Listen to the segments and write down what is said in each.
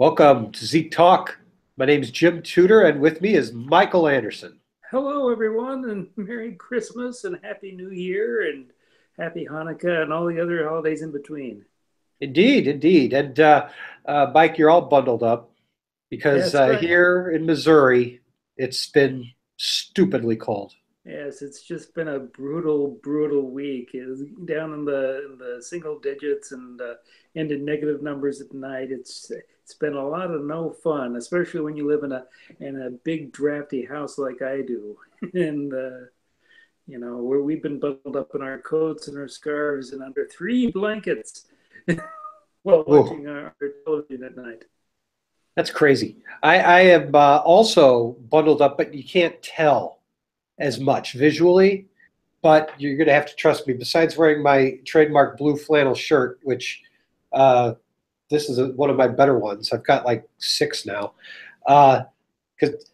Welcome to ZekeTalk. My name is Jim Tudor, and with me is Michael Anderson. Hello, everyone, and Merry Christmas and Happy New Year and Happy Hanukkah and all the other holidays in between. Indeed, indeed. And Mike, you're all bundled up because That's right. here in Missouri, it's been stupidly cold. Yes, it's just been a brutal, brutal week. It's down in the single digits and into negative numbers at night. It's been a lot of no fun, especially when you live in a big drafty house like I do, and where we've been bundled up in our coats and our scarves and under three blankets while Whoa, watching our television at night. that's crazy. I am also bundled up, but you can't tell as much visually. But you're going to have to trust me. Besides wearing my trademark blue flannel shirt, which this is one of my better ones. I've got like six now. Because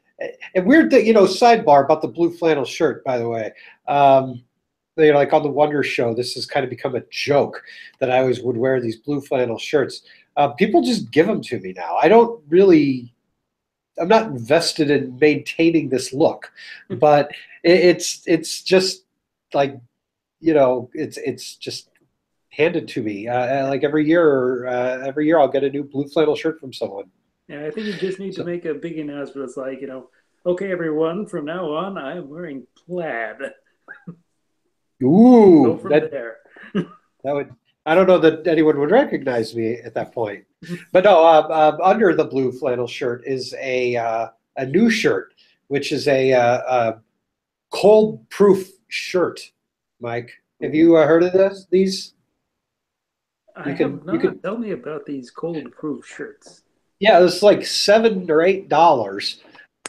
and weird that sidebar about the blue flannel shirt, by the way. Like on the Wonder Show, this has kind of become a joke that I always would wear these blue flannel shirts. People just give them to me now. I'm not invested in maintaining this look, but it's just like it's just handed to me. Like every year I'll get a new blue flannel shirt from someone. Yeah, I think you just need to So, make a big announcement. It's like, okay, everyone, from now on, I'm wearing plaid. Go ooh, from that there. that would. I don't know that anyone would recognize me at that point. But no, under the blue flannel shirt is a new shirt, which is a cold proof shirt. Mike, have you heard of These I you have can you not. can Tell me about these cold proof shirts. yeah, it's like $7 or $8,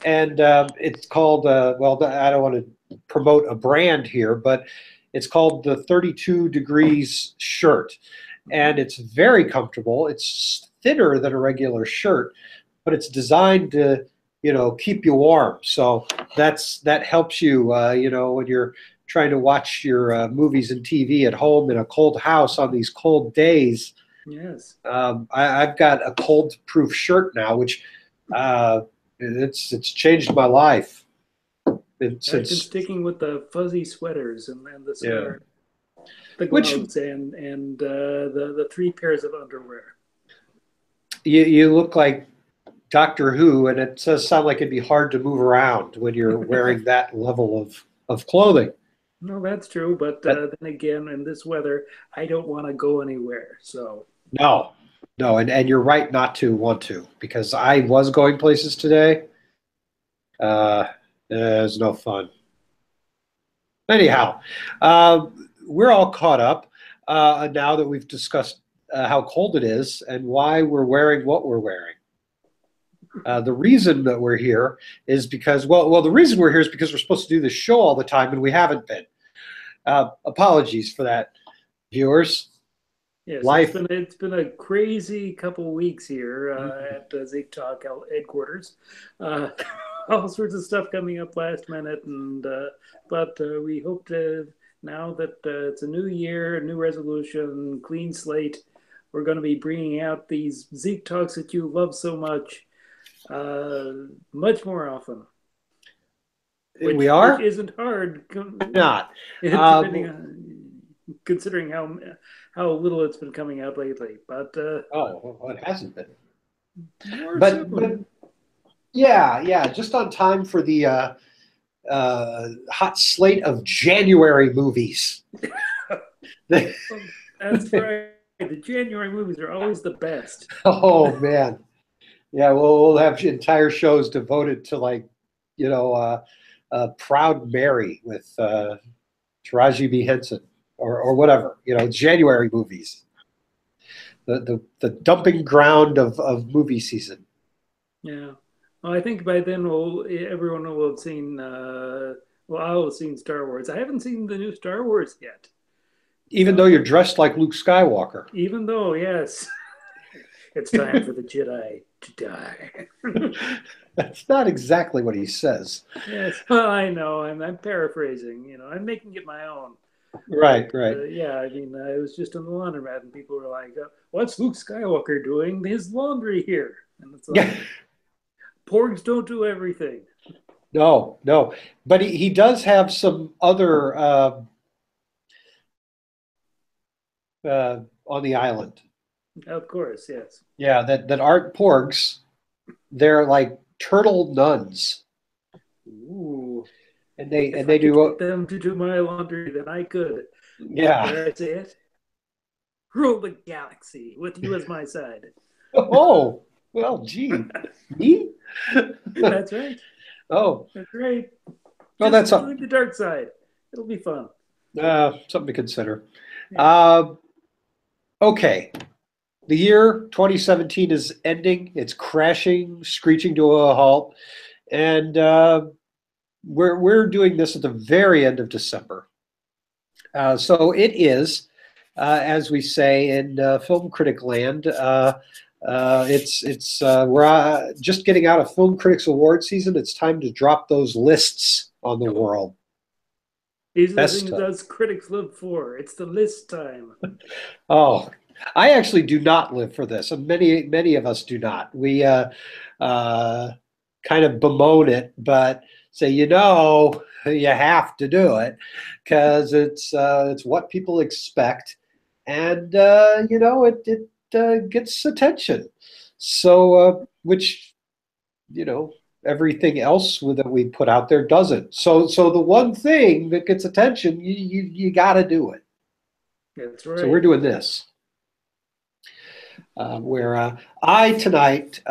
and it's called well, I don't want to promote a brand here, but it's called the 32 degrees shirt, and it's very comfortable. It's thinner than a regular shirt, but it's designed to keep you warm. So that helps you when you're trying to watch your movies and TV at home in a cold house on these cold days. Yes. I've got a cold proof shirt now, which uh, it's changed my life. I've been Since sticking with the fuzzy sweaters and the yeah, scarf, the which gloves, and the three pairs of underwear. you look like Doctor Who, and it does sound like it'd be hard to move around when you're wearing that level of clothing. No, that's true. But But then again, in this weather, I don't want to go anywhere. So, no, no, and you're right not to want to because I was going places today. Uh, it was no fun. Anyhow, we're all caught up now that we've discussed how cold it is and why we're wearing what we're wearing. The reason that we're here is because, the reason we're here is because we're supposed to do this show all the time and we haven't been. Apologies for that, viewers. yes, it's Life. been a crazy couple weeks here at ZekeTalk headquarters. Uh, all sorts of stuff coming up last minute, and but we hope to now that it's a new year, a new resolution, clean slate. We're going to be bringing out these Zeke talks that you love so much, uh, much more often, We which are isn't hard, not. depending on considering how little it's been coming out lately. But Oh, well, it hasn't been. more But soon. yeah, yeah, just on time for the hot slate of January movies. That's right. The January movies are always the best. Oh man, yeah. We'll have entire shows devoted to like, you know, Proud Mary with Taraji B Henson or whatever. January movies, the dumping ground of movie season. Yeah. Well, I think by then everyone will have seen. Well, I'll have seen Star Wars. I haven't seen the new Star Wars yet. Even though you're So dressed like Luke Skywalker. even though, yes, it's time for the Jedi to die. That's not exactly what he says. Yes, well, I know. I'm paraphrasing. I'm making it my own. But Right, right. yeah, I mean, I was just in the laundromat and people were like, "What's Luke Skywalker doing? His laundry here." And it's Yeah. like, porgs don't do everything. No, no. But he does have some other on the island. Of course, yes. Yeah, that aren't porgs. They're like turtle nuns, Ooh, and they if and I they could do get them to do my laundry, then I could. yeah. Dare I say it? Rule the galaxy with you as my side. Oh, well, gee, me? That's right. Oh, That's right. well, that's Just something. join the dark side. It'll be fun. Something to consider. Yeah. Uh, okay, the year 2017 is ending. It's crashing, screeching to a halt, and we're doing this at the very end of December. So it is, as we say in film critic land. We're just getting out of Film Critics Award season. It's time to drop those lists on the world. These are the Best. things us critics live for. It's the list time. Oh, I actually do not live for this, and many of us do not. We uh, kind of bemoan it, but say, you have to do it because it's what people expect, and it gets attention. So, which everything else that we put out there doesn't. So the one thing that gets attention, you got to do it. That's So we're right. doing this. Where I tonight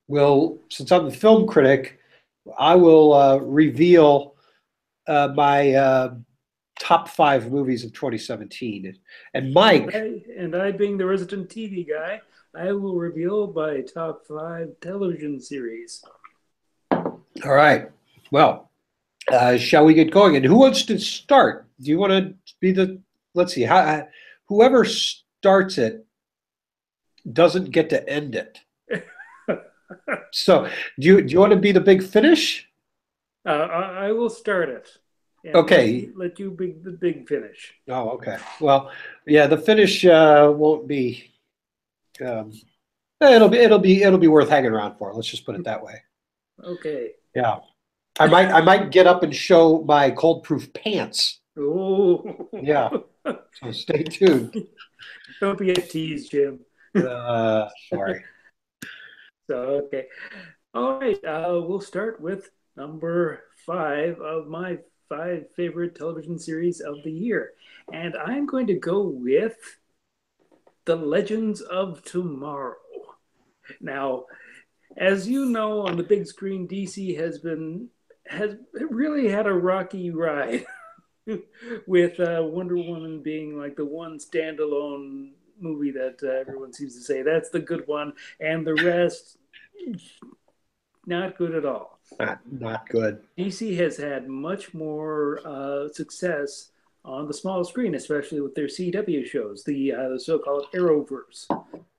will, since I'm the film critic, I will reveal my top 5 movies of 2017. And Mike, And I, being the resident TV guy, I will reveal my top 5 television series. all right, well, shall we get going? And who wants to start? Do you want to be the? Let's see. Whoever starts it doesn't get to end it. So do you want to be the big finish? I will start it and let Okay. you let you big the big finish. Oh, okay. Well, yeah, the finish won't be. Um, it'll be worth hanging around for. Let's just put it that way. Okay. Yeah, I might get up and show my cold proof pants. Yeah, Oh, so stay tuned. don't be a tease, Jim. Sorry. So okay, all right. We'll start with number 5 of my 5 favorite television series of the year, and I'm going to go with The Legends of Tomorrow. Now, as you know, on the big screen, DC has really had a rocky ride with Wonder Woman being like the one standalone movie that everyone seems to say that's the good one, and the rest not good at all. Not good. DC has had much more success on the small screen, especially with their CW shows, the so-called Arrowverse.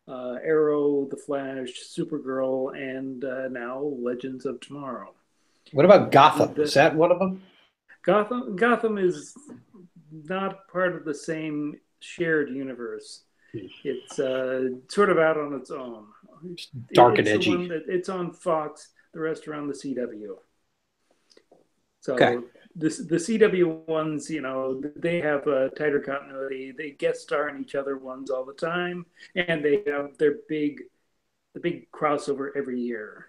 Arrow, The Flash, Supergirl, and now Legends of Tomorrow. What about Gotham? Is that one of them? Gotham is not part of the same shared universe. It's sort of out on its own. Dark and It's the edgy. one that it's on Fox. The rest are on the CW. So Okay. the CW ones, they have a tighter continuity. They guest star in each other ones all the time, and they have the big crossover every year.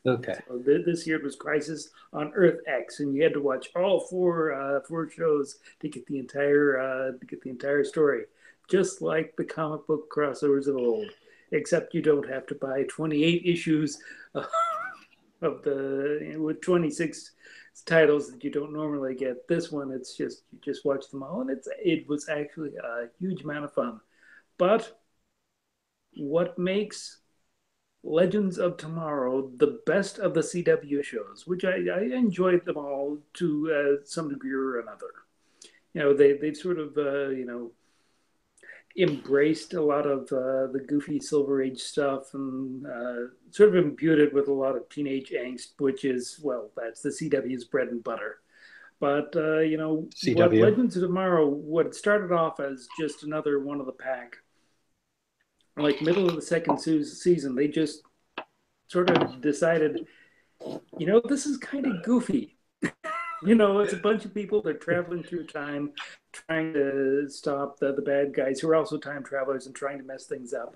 Okay. So this year it was Crisis on Earth X, and you had to watch all four shows to get the entire story, just like the comic book crossovers of old. Except you don't have to buy 28 issues of with 26 titles that you don't normally get. This one, it's just you just watch them all, and it was actually a huge amount of fun. But what makes Legends of Tomorrow the best of the CW shows, which I enjoyed them all to some degree or another. They've sort of embraced a lot of the goofy Silver Age stuff and sort of imbued it with a lot of teenage angst, which is, well, that's the CW's bread and butter. But what CW. Legends of Tomorrow, what started off as just another one of the pack, like middle of the second season, they just sort of decided, this is kind of goofy. It's a bunch of people, they're traveling through time, trying to stop the bad guys who are also time travelers and trying to mess things up.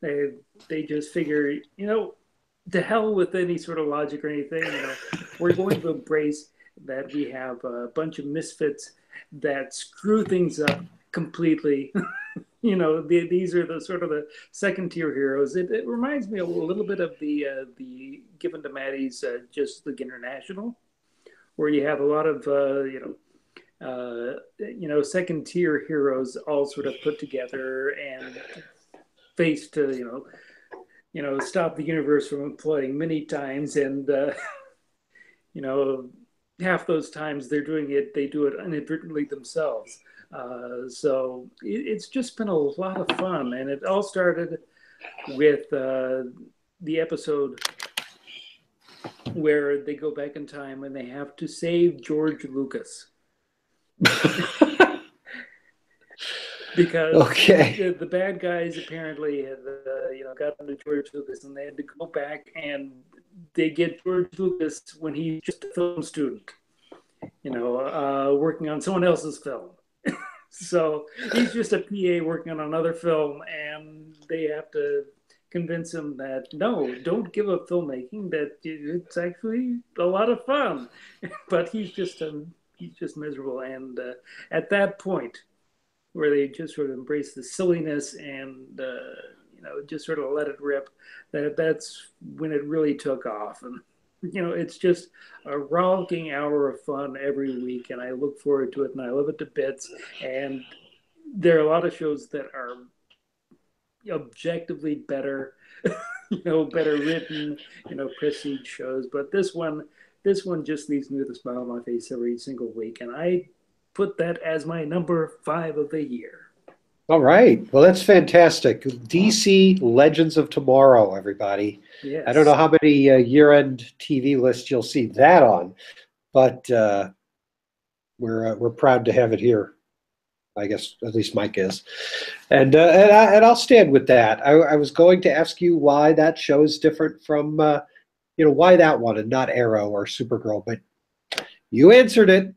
And they just figure, to hell with any sort of logic or anything. We're going to embrace that we have a bunch of misfits that screw things up completely. These are the sort of the second tier heroes. It reminds me a little bit of the Given to Maddie's Just League International, where you have a lot of second tier heroes all sort of put together and face to stop the universe from imploding many times, and half those times they do it inadvertently themselves. So it's just been a lot of fun, and it all started with the episode where they go back in time and they have to save George Lucas. Because the bad guys apparently had got into George Lucas, and they had to go back and they get George Lucas when he's just a film student, working on someone else's film. So he's just a PA working on another film, and they have to convince him that no, don't give up filmmaking, that it's actually a lot of fun. But he's just miserable. And at that point, where they just sort of embrace the silliness and just sort of let it rip, that's when it really took off. And it's just a rollicking hour of fun every week, and I look forward to it, and I love it to bits. And there are a lot of shows that are objectively better, better written, prestige shows. But this one just leaves me with a smile on my face every single week, and I put that as my number 5 of the year. All right. Well, that's fantastic. DC Legends of Tomorrow, everybody. Yes. I don't know how many year-end TV lists you'll see that on, but we're proud to have it here. I guess at least Mike is, and I'll stand with that. I was going to ask you why that show is different from why that one and not Arrow or Supergirl, but you answered it.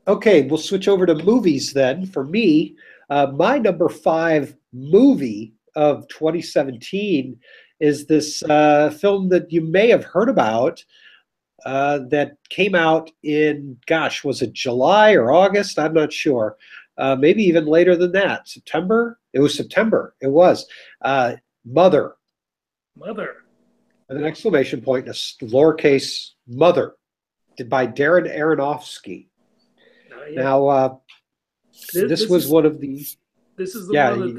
Okay, we'll switch over to movies then. For me, my number 5 movie of 2017 is this film that you may have heard about that came out in, gosh, was it July or August? I'm not sure. Maybe even later than that. September? It was September. It was. Mother. Mother. With an exclamation point and a lowercase Mother, by Darren Aronofsky. Yeah. Now, this was one of the. This is the one that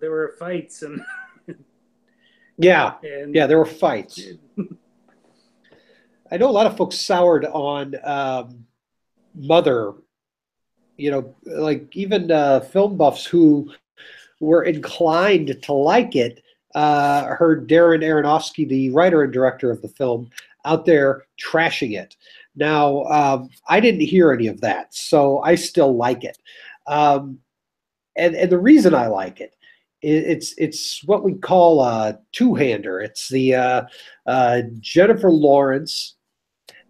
there were fights and. Yeah, there were fights. I know a lot of folks soured on Mother. Like even film buffs who were inclined to like it heard Darren Aronofsky, the writer and director of the film, out there trashing it. Now, I didn't hear any of that, so I still like it. And the reason I like it, it's what we call a two-hander. It's the Jennifer Lawrence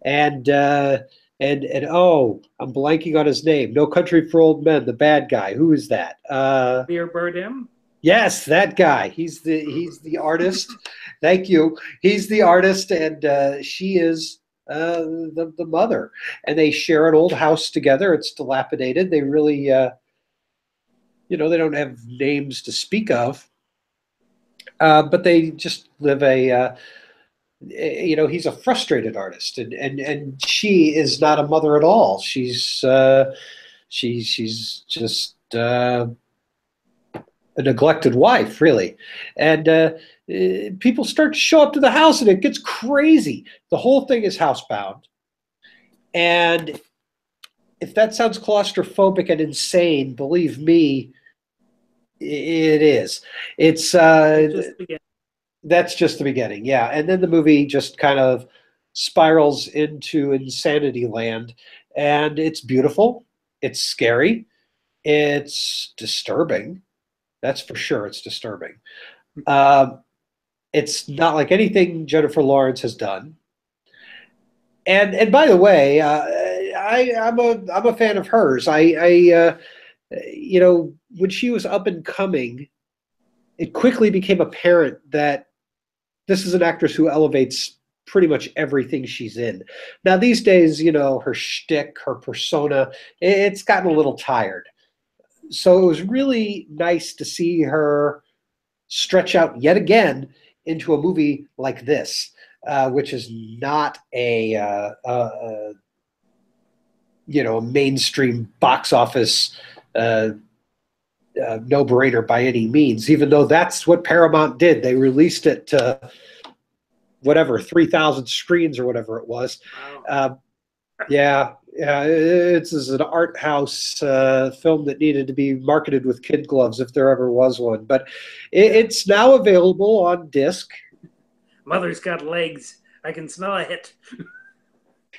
and oh, I'm blanking on his name. No Country for Old Men, the bad guy. Who is that? Javier Bardem? Yes, that guy. He's the artist. Thank you. He's the artist, and she is the mother. And they share an old house together. It's dilapidated. They really, they don't have names to speak of, but they just live he's a frustrated artist, and she is not a mother at all. She's just a neglected wife, really. And people start to show up to the house, and it gets crazy. The whole thing is housebound. And if that sounds claustrophobic and insane, believe me, it is. It's that's just the beginning, yeah. And then the movie just kind of spirals into insanity land, and it's beautiful. It's scary. It's disturbing. That's for sure. It's disturbing. Um, it's not like anything Jennifer Lawrence has done. And by the way, I'm a fan of hers. When she was up and coming, it quickly became apparent that this is an actress who elevates pretty much everything she's in. Now these days, her shtick, her persona, it's gotten a little tired. So it was really nice to see her stretch out yet again into a movie like this, which is not a mainstream box office uh, no-brainer by any means. Even though that's what Paramount did, they released it to whatever 3,000 screens or whatever it was. Wow. Yeah, yeah, it's an art house film that needed to be marketed with kid gloves if there ever was one. But it's now available on disc. Mother's got legs. I can smell it.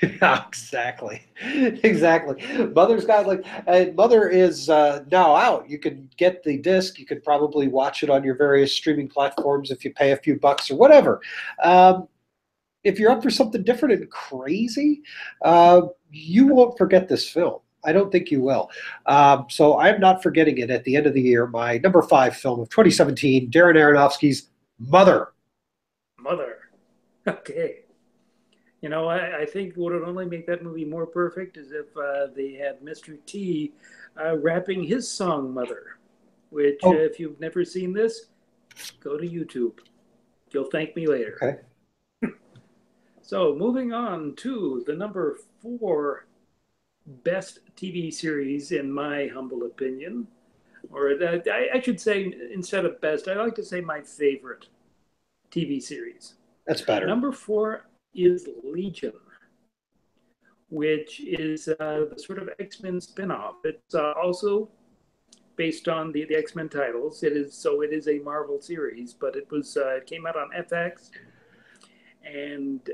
Yeah, exactly, exactly. Mother's got like Mother is now out. You can get the disc. You could probably watch it on your various streaming platforms if you pay a few bucks or whatever. Um, if you're up for something different and crazy, you won't forget this film. I don't think you will. So I'm not forgetting it at the end of the year. My number 5 film of 2017, Darren Aronofsky's Mother. Mother. Okay. I think what would only make that movie more perfect is if they had Mr. T rapping his song Mother, which, Oh, if you've never seen this, go to YouTube. You'll thank me later. okay. So, moving on to the number 4 best TV series, in my humble opinion. Or I should say, instead of best, I like to say my favorite TV series. That's better. Number 4 is Legion, which is the sort of X-Men spinoff. It's also based on the X-Men titles. It is a Marvel series, but it came out on FX, and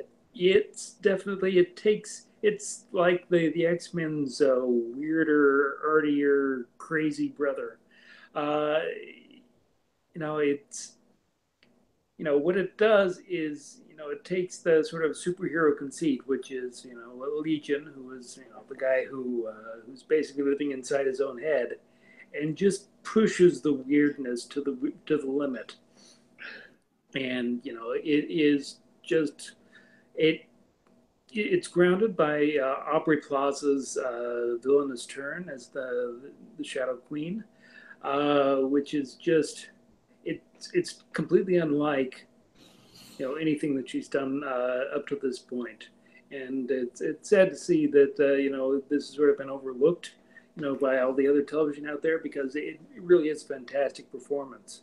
it's like the X-Men's weirder, artier, crazy brother. Uh, it's what it does is it takes the sort of superhero conceit, which is Legion, who is the guy who's basically living inside his own head, and just pushes the weirdness to the limit. And it is just it it's grounded by Aubrey Plaza's villainous turn as the Shadow Queen, which is just it's completely unlike anything that she's done up to this point, and it's sad to see that this has sort of been overlooked by all the other television out there, because it really is a fantastic performance.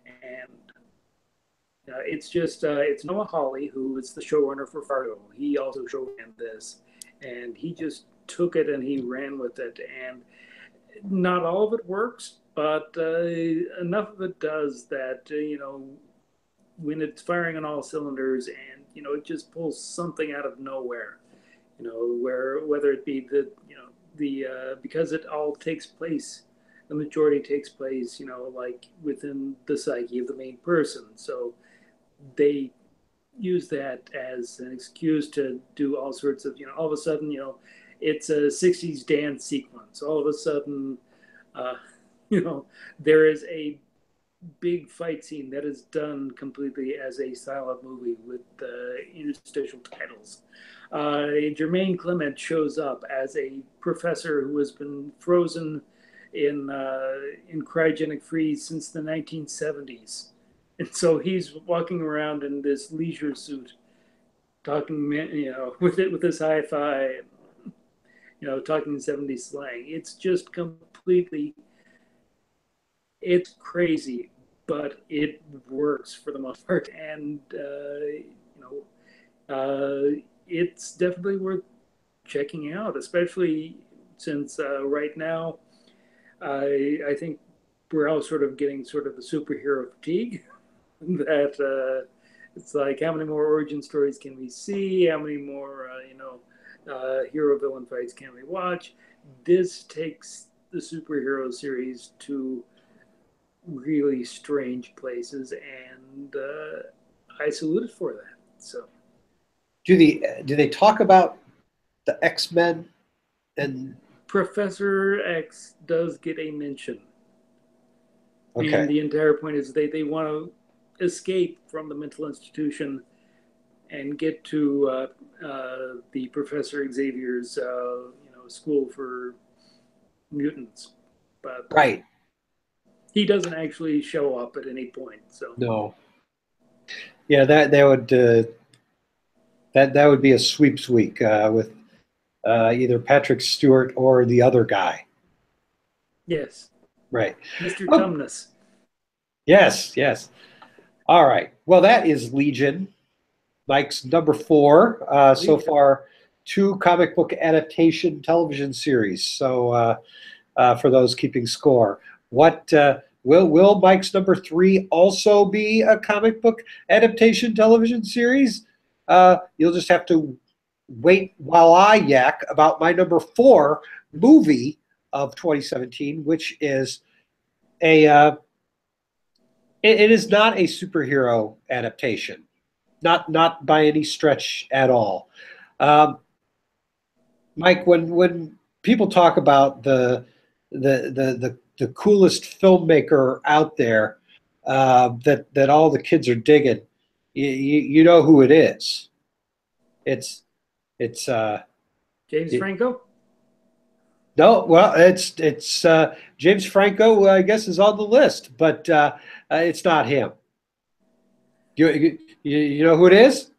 And it's Noah Hawley, who is the showrunner for Fargo. He also showran this, and he just took it and he ran with it. And not all of it works, but enough of it does that when it's firing on all cylinders, and it just pulls something out of nowhere. Whether it be the because it all takes place, the majority takes place like within the psyche of the main person. So they use that as an excuse to do all sorts of all of a sudden it's a 60s dance sequence. All of a sudden uh, there is a big fight scene that is done completely as a silent movie with interstitial titles. Jermaine Clement shows up as a professor who has been frozen in cryogenic freeze since the 1970s, and so he's walking around in this leisure suit, talking with his hi-fi, talking 70s slang. It's just completely it's crazy, but it works for the most part, and it's definitely worth checking out, especially since right now I think we're all sort of getting sort of the superhero fatigue that it's like, how many more origin stories can we see? How many more hero villain fights can we watch? This takes the superhero series to really strange places, and I salute it for that. So, Do they talk about the X-Men and Professor X does get a mention, and okay, the entire point is they want to escape from the mental institution and get to the Professor Xavier's school for mutants, but right? he doesn't actually show up at any point. So No, yeah, that would that would be a sweeps week with either Patrick Stewart or the other guy, yes, right? Mr. Oh, Tumnus. yes, yes. All right. Well, that is Legion. Mike's number four so Legion. far. Two comic book adaptation television series. So for those keeping score, what will Mike's number three also be a comic book adaptation television series? You'll just have to wait while I yak about my number four movie of 2017, which is a it is not a superhero adaptation, not by any stretch at all. Um, Mike, when people talk about the coolest filmmaker out there that all the kids are digging, you know who it is. It's it's James it, Franco. no, well, it's James Franco, I guess, is on the list, but it's not him. You know who it is?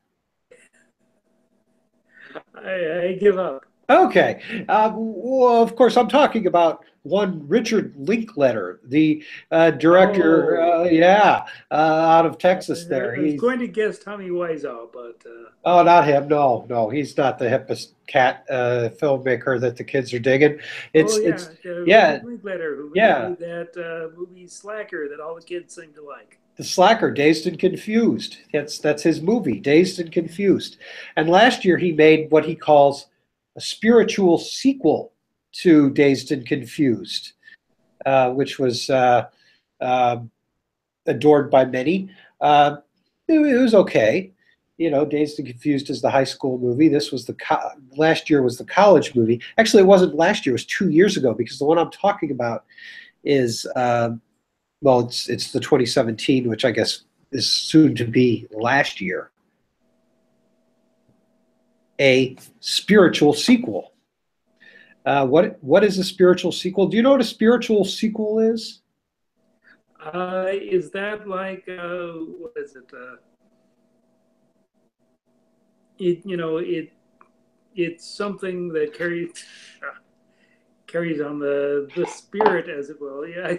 I give up. Okay. Well, of course, I'm talking about one Richard Linkletter, the director, Oh, yeah, out of Texas there. I was He's, going to guess Tommy Wiseau, but oh, not him. No, no, he's not the hippest cat filmmaker that the kids are digging. oh It's, yeah, yeah, Richard Linklater, who yeah. made that movie Slacker that all the kids seem to like. The Slacker, Dazed and Confused. That's his movie, Dazed and Confused. And last year he made what he calls a spiritual sequel to Dazed and Confused, which was uh, adored by many. It was okay. You know, Dazed and Confused is the high school movie. This was last year was the college movie. Actually, it wasn't last year. It was 2 years ago because the one I'm talking about is well, it's the 2017, which I guess is soon to be last year. A spiritual sequel. What is a spiritual sequel? Do you know what a spiritual sequel is? Is that like what is it? It's something that carries on the spirit, as it will. Yeah,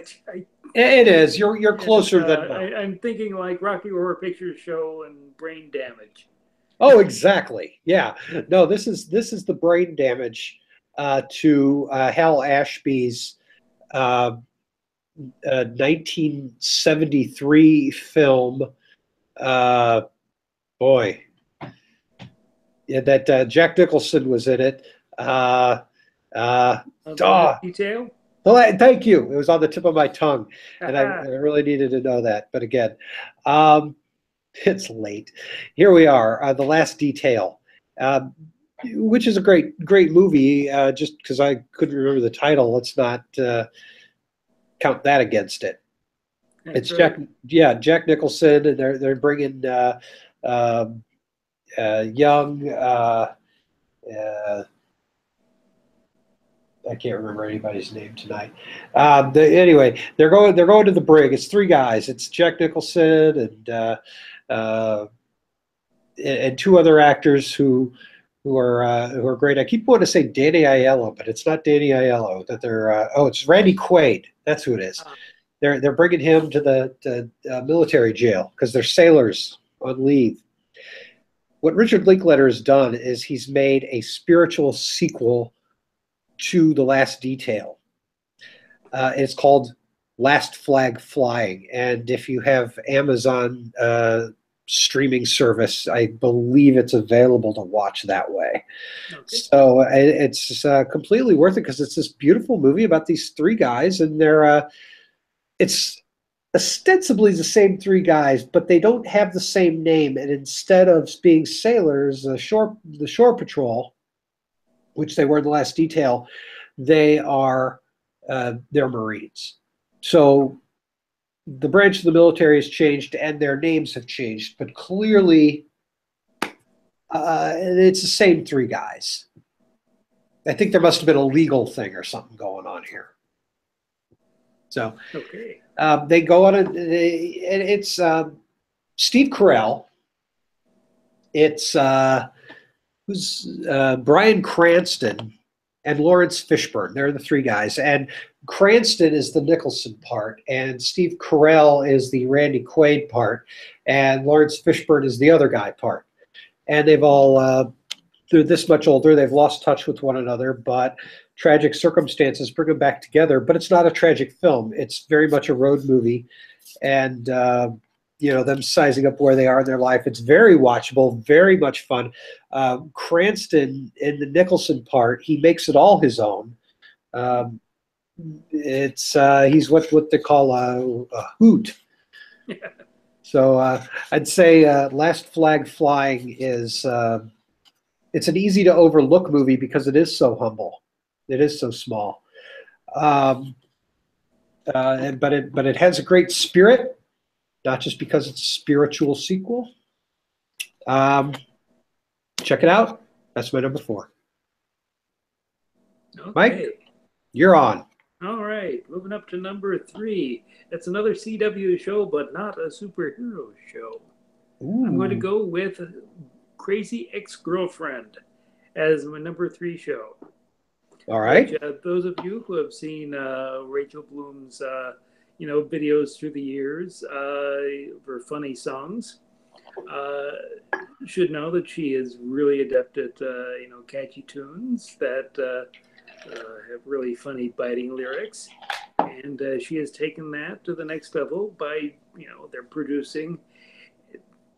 It is. You're and closer than not. I'm thinking like Rocky Horror Picture Show and Brain Damage. Oh, exactly. Yeah. No, this is the brain damage to Hal Ashby's uh, 1973 film. Uh, boy, yeah, that Jack Nicholson was in it. Uh, uh, The oh, Last Detail. well, thank you. It was on the tip of my tongue, and I really needed to know that. But again, um, it's late. Here we are, The Last Detail, uh, which is a great movie. Just because I couldn't remember the title, let's not count that against it. That's It's right. Jack Nicholson, and they're bringing um, young. Uh, I can't remember anybody's name tonight. Anyway, they're going to the brig. It's three guys. It's Jack Nicholson uh, and two other actors who are great. I keep wanting to say Danny Aiello, but it's not Danny Aiello. That they're it's Randy Quaid. That's who it is. They're bringing him to the military jail because they're sailors on leave. What Richard Linklater has done is he's made a spiritual sequel to The Last Detail. It's called Last Flag Flying, and if you have Amazon streaming service. I believe it's available to watch that way. Okay. So it's completely worth it because it's this beautiful movie about these three guys, and it's ostensibly the same three guys, but they don't have the same name. And instead of being sailors, the shore patrol, which they were in the last detail, they're Marines. So the branch of the military has changed and their names have changed, but clearly it's the same three guys. I think there must have been a legal thing or something going on here. So Okay. they go on it's Steve Carell. It's Bryan Cranston and Lawrence Fishburne. They're the three guys. And Cranston is the Nicholson part, and Steve Carell is the Randy Quaid part, and Lawrence Fishburne is the other guy part. And they're this much older. They've lost touch with one another, but tragic circumstances bring them back together. But it's not a tragic film. It's very much a road movie, and them sizing up where they are in their life. It's very watchable, very much fun. Cranston in the Nicholson part, he makes it all his own. He's what they call a hoot. So I'd say Last Flag Flying is it's an easy to overlook movie because it is so humble. It is so small. But it has a great spirit, not just because it's a spiritual sequel. Check it out. That's my number 4. Okay. Mike, you're on. All right, moving up to number 3. It's another CW show, but not a superhero show. Ooh. I'm going to go with Crazy Ex-Girlfriend as my number 3 show. All right. Which, those of you who have seen Rachel Bloom's, videos through the years for funny songs, should know that she is really adept at, catchy tunes that have really funny, biting lyrics. And she has taken that to the next level by, they're producing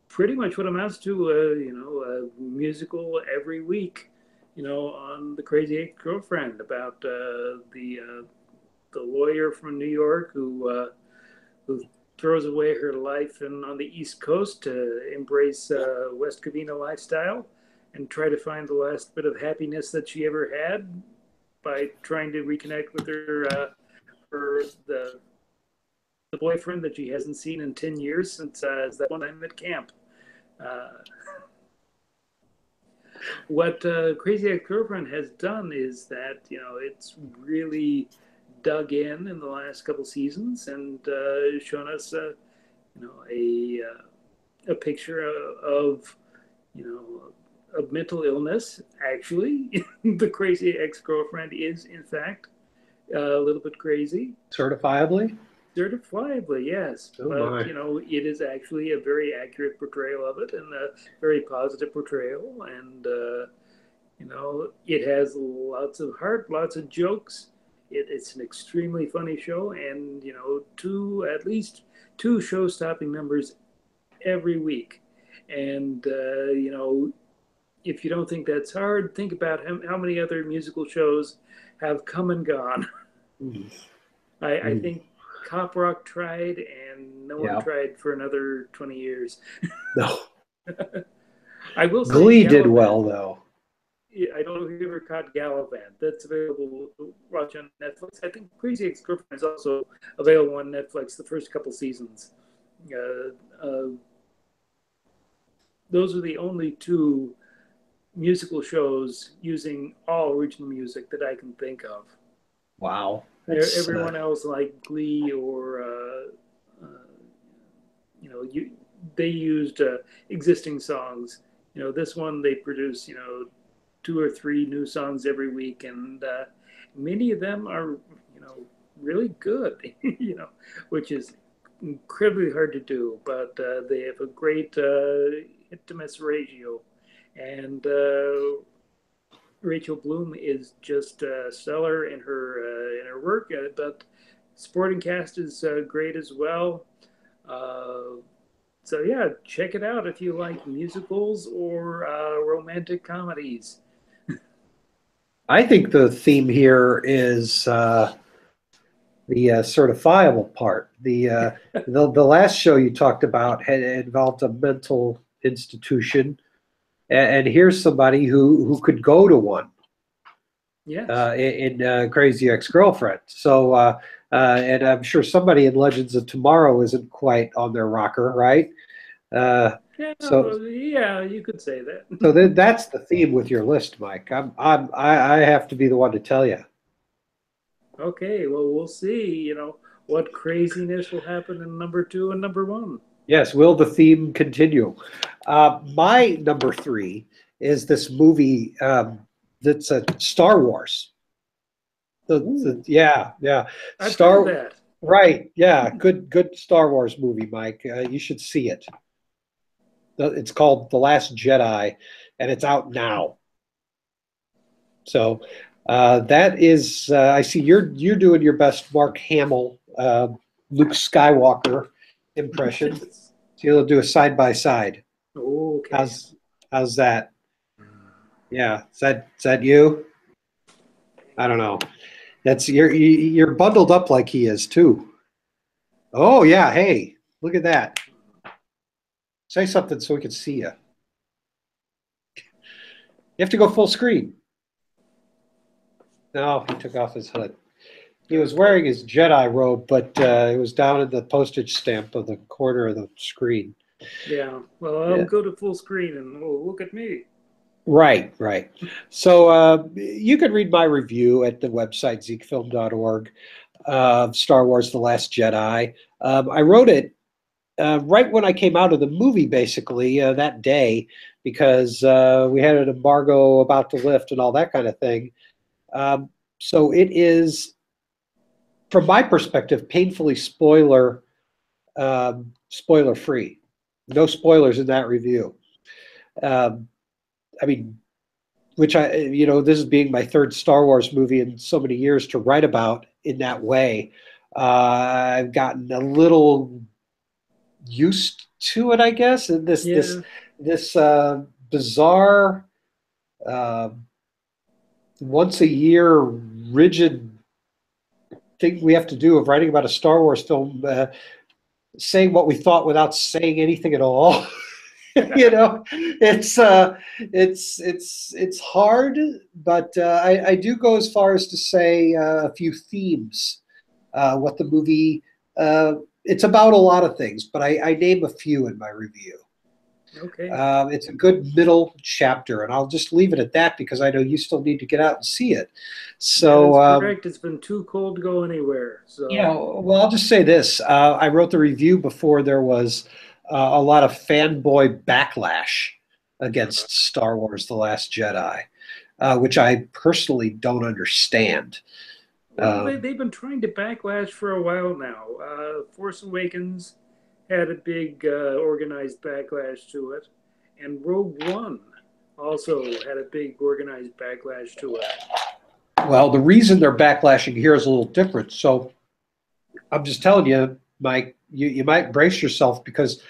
pretty much what amounts to, a musical every week, on The Crazy Ex-Girlfriend about the lawyer from New York who throws away her life on the East Coast to embrace West Covina lifestyle and try to find the last bit of happiness that she ever had by trying to reconnect with the boyfriend that she hasn't seen in 10 years since that one time at camp. What Crazy Ex-Girlfriend has done is that, it's really dug in the last couple seasons and shown us, a picture of mental illness. Actually, the Crazy Ex-Girlfriend is, in fact, a little bit crazy. Certifiably? Certifiably, yes. Oh, but, my. it is actually a very accurate portrayal of it and a very positive portrayal. And, it has lots of heart, lots of jokes. It's an extremely funny show. And, at least 2 show-stopping numbers every week. And, if you don't think that's hard, think about how many other musical shows have come and gone. I think Cop Rock tried, and no one tried for another 20 years. No. I will say Glee did well, though. I don't know if you ever caught Gallivant. That's available to watch on Netflix. I think Crazy Ex-Girlfriend is also available on Netflix the first couple seasons. Those are the only 2 musical shows using all original music that I can think of. Wow. Everyone else, like Glee or they used existing songs. This one they produce 2 or 3 new songs every week, and many of them are really good. Which is incredibly hard to do, but they have a great hit to miss ratio. And Rachel Bloom is just stellar in her work. But supporting cast is great as well. So yeah, check it out if you like musicals or romantic comedies. I think the theme here is the certifiable part. The last show you talked about had involved a mental institution, and here's somebody who could go to one Yes. in Crazy Ex-Girlfriend. So, and I'm sure somebody in Legends of Tomorrow isn't quite on their rocker, right? Uh, Yeah, so, yeah, you could say that. so that's the theme with your list, Mike. I have to be the one to tell you. Okay, well, we'll see, what craziness will happen in number two and number one. Yes, will the theme continue? My number three is this movie that's a Star Wars. Ooh, Yeah, yeah, I've heard Star. that. Right, yeah, good Star Wars movie, Mike. You should see it. It's called The Last Jedi, and it's out now. So that is, I see you're doing your best Mark Hamill, Luke Skywalker impression. So you'll do a side by side. Okay. How's that? Yeah, is that you? I don't know. That's you're bundled up like he is too. Oh yeah, hey, look at that. Say something so we can see you. You have to go full screen. No, he took off his hood. He was Okay. wearing his Jedi robe, but it was down in the postage stamp of the corner of the screen. Yeah. Well, I'll Yeah. go to full screen and look at me. Right, right. So you can read my review at the website ZekeFilm.org. Star Wars: The Last Jedi. I wrote it right when I came out of the movie, basically that day, because we had an embargo about to lift and all that kind of thing. Um, so it is, from my perspective, painfully spoiler free. No spoilers in that review. Um, I mean, this is being my third Star Wars movie in so many years to write about in that way. I've gotten a little used to it, I guess. And Yeah. this bizarre uh, once a year rigid thing we have to do of writing about a Star Wars film, saying what we thought without saying anything at all. It's hard, but I do go as far as to say a few themes. What the movie it's about a lot of things, but I name a few in my review. Okay. It's a good middle chapter, and I'll just leave it at that because I know you still need to get out and see it. That So is correct. It's been too cold to go anywhere. yeah, So, well, I'll just say this. I wrote the review before there was a lot of fanboy backlash against Star Wars: The Last Jedi, which I personally don't understand. well, Um, they've been trying to backlash for a while now. Force Awakens had a big organized backlash to it, and Rogue One also had a big organized backlash to it. well, the reason they're backlashing here is a little different. So I'm just telling you, Mike, you might brace yourself because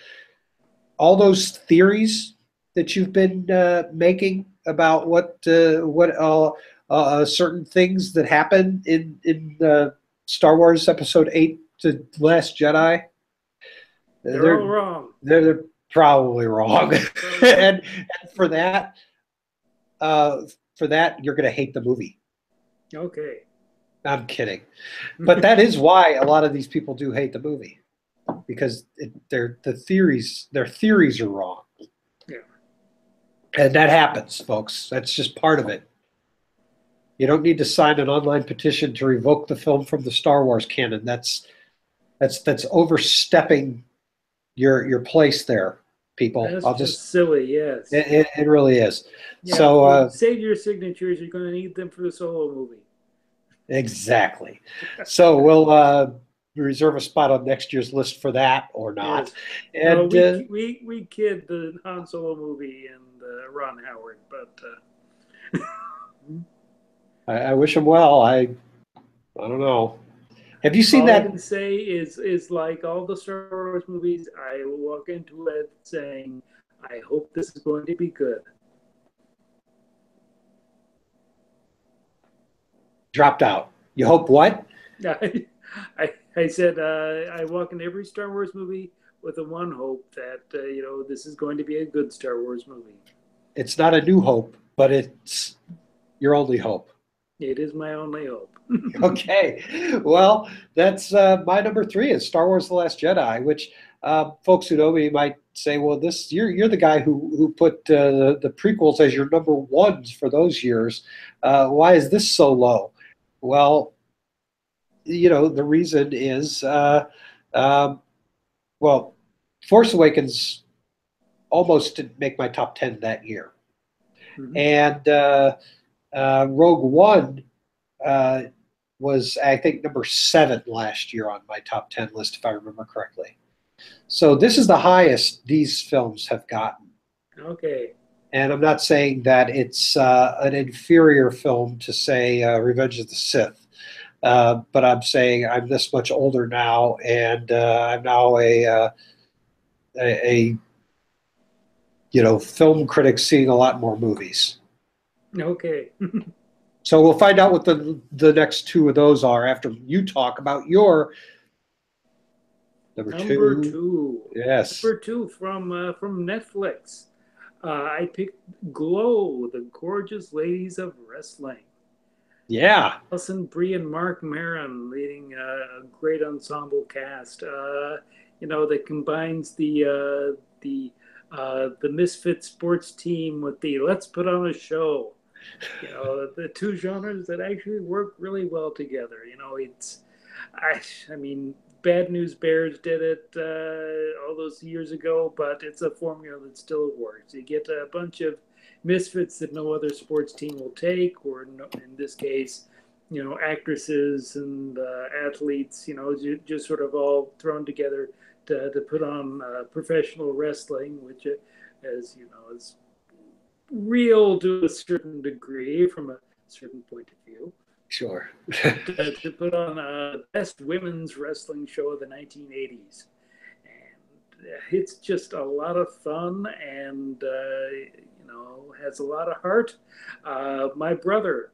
all those theories that you've been making about what certain things that happen in Star Wars Episode 8 to Last Jedi, They're all they're wrong. they're probably wrong, and for that uh, for that you're going to hate the movie. Okay. I'm kidding, but that is why a lot of these people do hate the movie because their theories are wrong. Yeah. And that happens, folks. That's just part of it. You don't need to sign an online petition to revoke the film from the Star Wars canon. That's overstepping your place there, people. That's just silly, yes. It really is. Yeah, So save your signatures. You're going to need them for the solo movie. exactly. So we'll reserve a spot on next year's list for that or not. Yes. No, And we kid the Han Solo movie and Ron Howard, but I wish him well. I don't know. Have you seen All I that? can say is like all the Star Wars movies, I will walk into it saying, I hope this is going to be good. Dropped out. You hope what? I said I walk in every Star Wars movie with the one hope that this is going to be a good Star Wars movie. It's not a new hope, but it's your only hope. It is my only hope. Okay. Well, that's my number three is Star Wars: The Last Jedi, which folks who know me might say, well, this you're the guy who put the prequels as your number ones for those years. Why is this so low? Well, the reason is, um, well, Force Awakens almost didn't make my top 10 that year. Mm-hmm. And Rogue One uh, was, I think, number 7 last year on my top 10 list, if I remember correctly. So this is the highest these films have gotten. Okay. And I'm not saying that it's an inferior film to, say, Revenge of the Sith. But I'm saying I'm this much older now, and I'm now a film critic seeing a lot more movies. Okay. So we'll find out what the next two of those are after you talk about your number Number two. two. Yes. Number two from Netflix. I picked Glow, the Gorgeous Ladies of Wrestling. Yeah. Alison Brie and Mark Maron leading a great ensemble cast. That combines the Misfit sports team with the Let's Put on a Show. The two genres that actually work really well together. I mean, Bad News Bears did it all those years ago, but it's a formula that still works. You get a bunch of misfits that no other sports team will take, or in this case, actresses and athletes, just sort of all thrown together to put on professional wrestling, which, as you know, is real to a certain degree from a certain point of view. Sure. to put on the best women's wrestling show of the 1980s. And it's just a lot of fun and, has a lot of heart. My brother,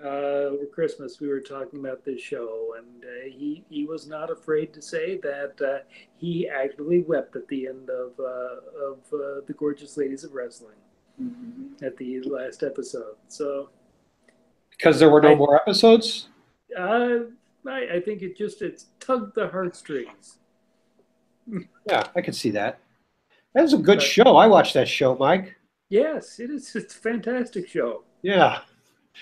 over Christmas, we were talking about this show, and he was not afraid to say that he actually wept at the end of The Gorgeous Ladies of Wrestling at the last episode. So, because there were no more episodes? I think it tugged the heartstrings. Yeah, I can see that. That was a good show. I watched that show, Mike. Yes, it is. It's a fantastic show. Yeah.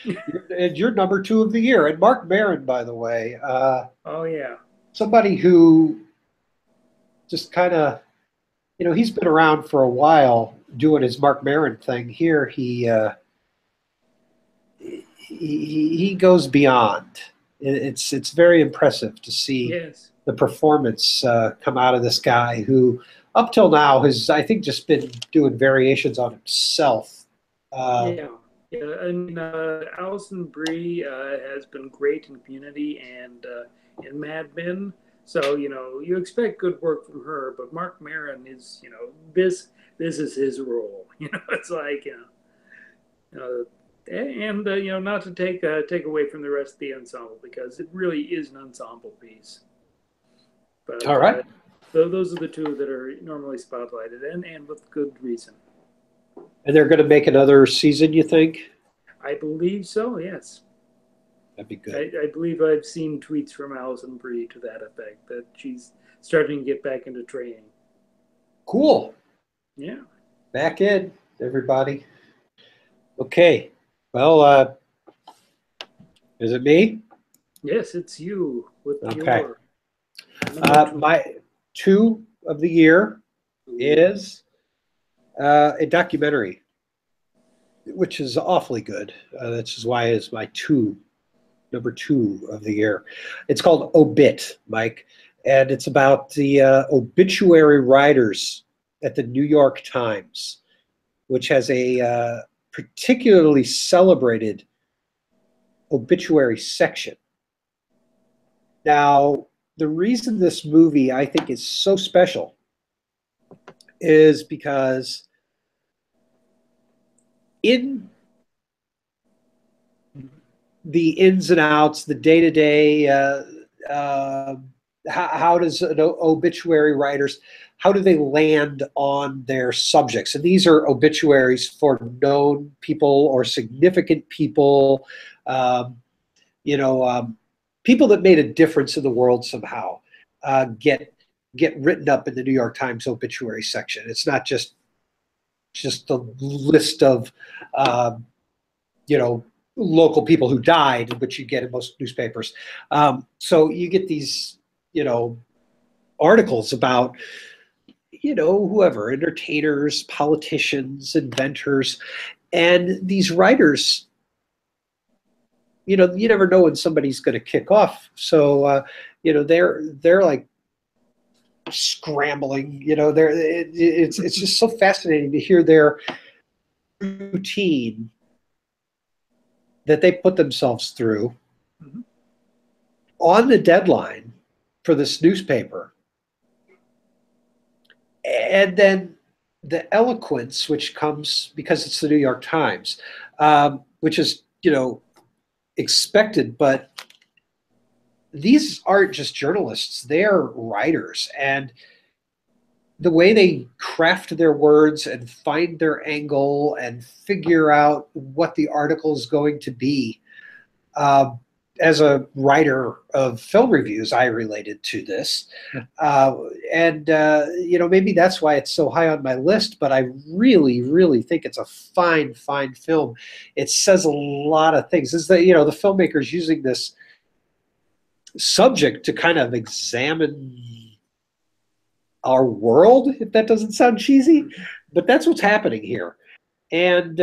And you're number 2 of the year. And Mark Maron, by the way. Oh, yeah. Somebody who just kind of, he's been around for a while doing his Mark Maron thing. Here, he goes beyond. It's very impressive to see the performance come out of this guy who, up till now, has, I think, just been doing variations on himself. Yeah. I mean, Alison Brie has been great in Community and in Mad Men. So, you expect good work from her, but Mark Maron is, this is his role. It's like, and not to take away from the rest of the ensemble, because it really is an ensemble piece. But, all right. Those are the two that are normally spotlighted, and with good reason. And they're going to make another season, you think? I believe so, yes. That'd be good. I believe I've seen tweets from Alison Brie to that effect, that she's starting to get back into training. Cool. Yeah. Back in, everybody. Okay. Well, is it me? Yes, it's you with your number 2. My 2 of the year is a documentary, which is awfully good. That's why it's my number 2 of the year. It's called Obit, Mike, and it's about the obituary writers at the New York Times, which has a particularly celebrated obituary section. Now, the reason this movie I think is so special is because in the ins and outs, the day-to-day, how does obituary writers, how do they land on their subjects? And these are obituaries for known people or significant people, um, people that made a difference in the world somehow, get written up in the New York Times obituary section. It's not just the list of you know local people who died, which you get in most newspapers. So you get these articles about whoever, entertainers, politicians, inventors, and these writers. You never know when somebody's going to kick off. So they're like scrambling. It's just so fascinating to hear their routine that they put themselves through on the deadline for this newspaper. And then the eloquence, which comes because it's the New York Times, which is, expected, but these aren't just journalists, they're writers. And the way they craft their words and find their angle and figure out what the article is going to be. As a writer of film reviews, I related to this. Maybe that's why it's so high on my list, but I really, really think it's a fine, fine film. It says a lot of things. Is that, the filmmakers using this subject to kind of examine our world, if that doesn't sound cheesy, but that's what's happening here. And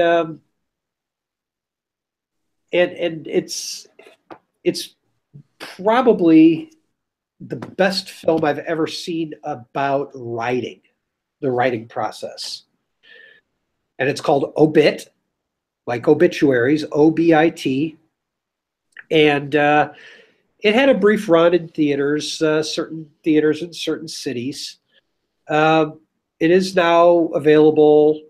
it's probably the best film I've ever seen about writing, the writing process. And it's called Obit, like obituaries, OBIT. And it had a brief run in theaters, certain theaters in certain cities. It is now available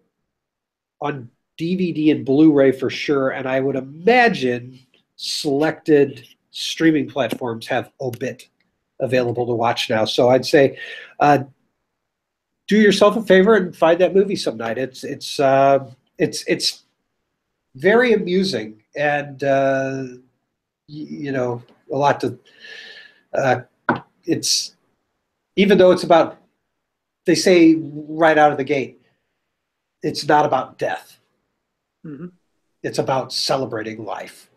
on DVD and Blu-ray for sure, and I would imagine selected streaming platforms have Obit available to watch now. So I'd say do yourself a favor and find that movie some night. It's very amusing and a lot to. It's even though it's about, they say right out of the gate, it's not about death. Mm-hmm. It's about celebrating life.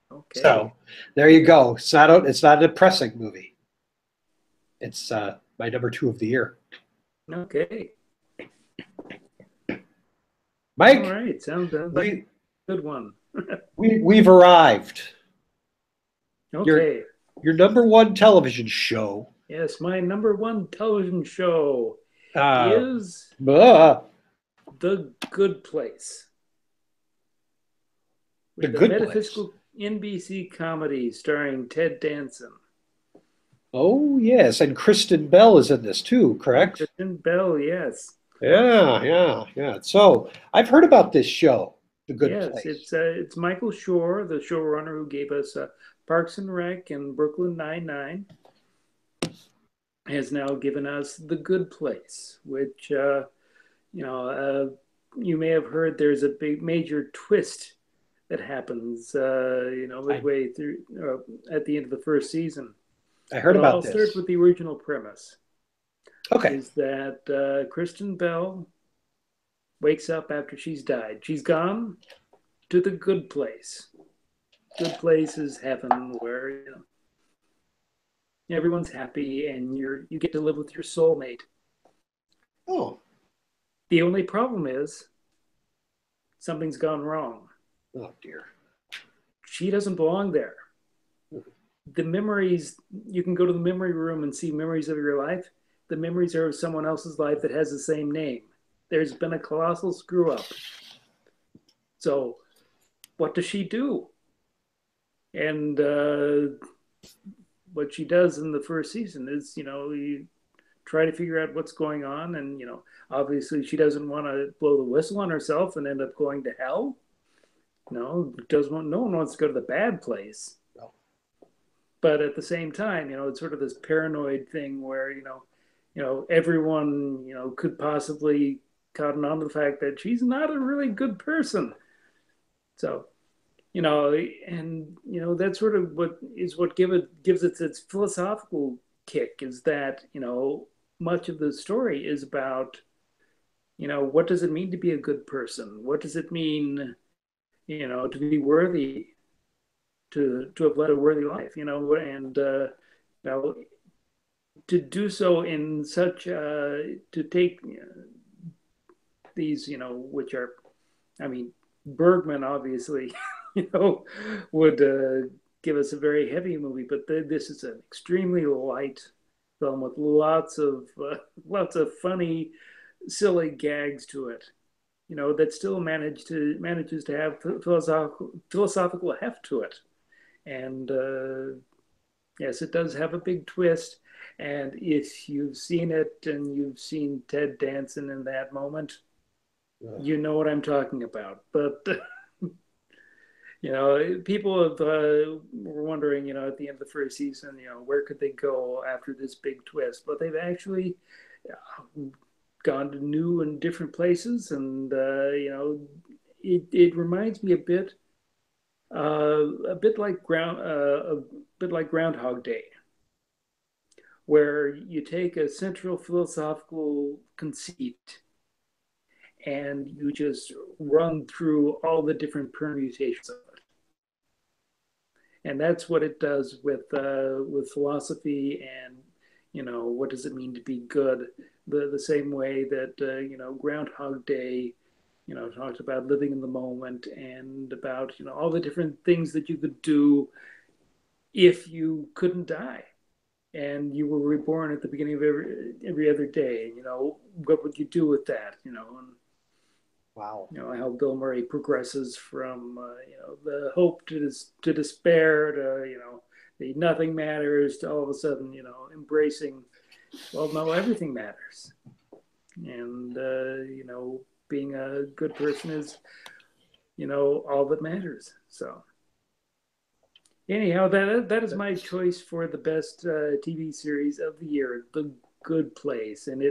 Okay. So there you go. It's not a depressing movie. It's my number 2 of the year. Okay. Mike, all right, sounds like a good one. we've arrived. Okay. Your number 1 television show. Yes, my number 1 television show is The Good Place. The Good Place. Metaphysical NBC comedy starring Ted Danson. Oh, yes, and Kristen Bell is in this too, correct? Kristen Bell, yes. Yeah. So I've heard about this show, The Good Place. Yes, it's Michael Schur, the showrunner who gave us Parks and Rec and Brooklyn Nine-Nine, has now given us The Good Place, which you may have heard there's a big major twist that happens midway through at the end of the first season. I heard about this. I'll start with the original premise. Okay. Is that Kristen Bell wakes up after she's died. She's gone to the good place. Good place is heaven, where everyone's happy and you get to live with your soulmate. Oh. The only problem is something's gone wrong. Oh dear. She doesn't belong there. The memories, you can go to the memory room and see memories of your life. The memories are of someone else's life that has the same name. There's been a colossal screw up. So what does she do? And what she does in the first season is, you try to figure out what's going on, and obviously she doesn't want to blow the whistle on herself and end up going to hell. No one wants to go to the bad place. No. But at the same time, it's sort of this paranoid thing where everyone could possibly cotton on to the fact that she's not a really good person. So that's sort of what gives it its philosophical kick, is that much of the story is about what does it mean to be a good person? What does it mean to be worthy, to have led a worthy life, and to do so in such to take these which are, I mean, Bergman obviously would give us a very heavy movie, but this is an extremely light film with lots of funny, silly gags to it, that still manages to have philosophical heft to it. And yes, it does have a big twist. And if you've seen it and you've seen Ted Danson in that moment, you know what I'm talking about. But people were wondering, at the end of the first season, where could they go after this big twist? But they've actually gone to new and different places, and it reminds me a bit like Groundhog Day, where you take a central philosophical conceit and you just run through all the different permutations of it. And that's what it does with philosophy and what does it mean to be good, the same way that Groundhog Day talked about living in the moment and about all the different things that you could do if you couldn't die and you were reborn at the beginning of every other day. What would you do with that? And wow. How Bill Murray progresses from the hope to despair to the nothing matters to all of a sudden embracing, well, no, everything matters. And being a good person is all that matters. So anyhow, that is my choice for the best TV series of the year, The Good Place. And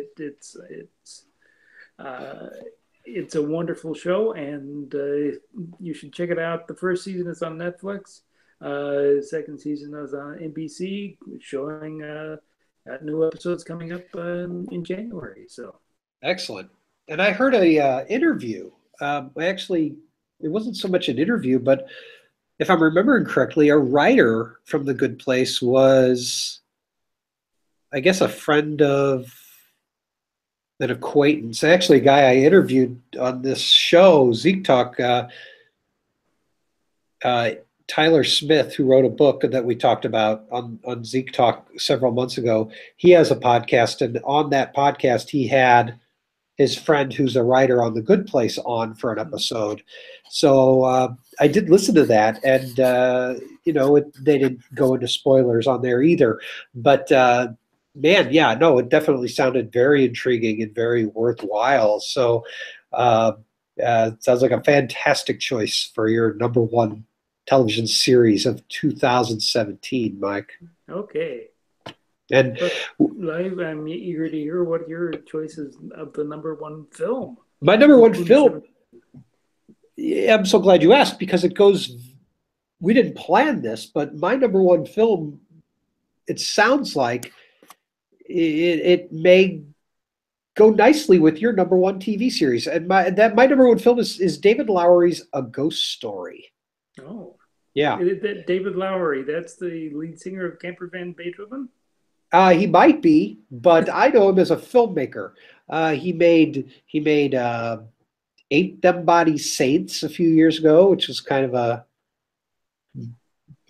it's a wonderful show, and you should check it out. The first season is on Netflix. Second season is on NBC, showing new episodes coming up in January. So excellent. And I heard a interview. Actually, it wasn't so much an interview, but if I'm remembering correctly, a writer from The Good Place was, I guess, a friend of an acquaintance. Actually, a guy I interviewed on this show, ZekeTalk, Tyler Smith, who wrote a book that we talked about on ZekeTalk several months ago. He has a podcast, and on that podcast, he had his friend who's a writer on The Good Place on for an episode. So I did listen to that, and they didn't go into spoilers on there either. But man, yeah, no, it definitely sounded very intriguing and very worthwhile. So it sounds like a fantastic choice for your number one television series of 2017, Mike. Okay. And I'm eager to hear what your choice is of the number one film. My number one film, I'm so glad you asked, because it goes, we didn't plan this, but my number one film, it sounds like it may go nicely with your number one TV series. And my number one film is David Lowery's A Ghost Story. Oh. Yeah. David Lowery, that's the lead singer of Camper Van Beethoven? He might be, but I know him as a filmmaker. He made Ain't Them Body Saints a few years ago, which was kind of a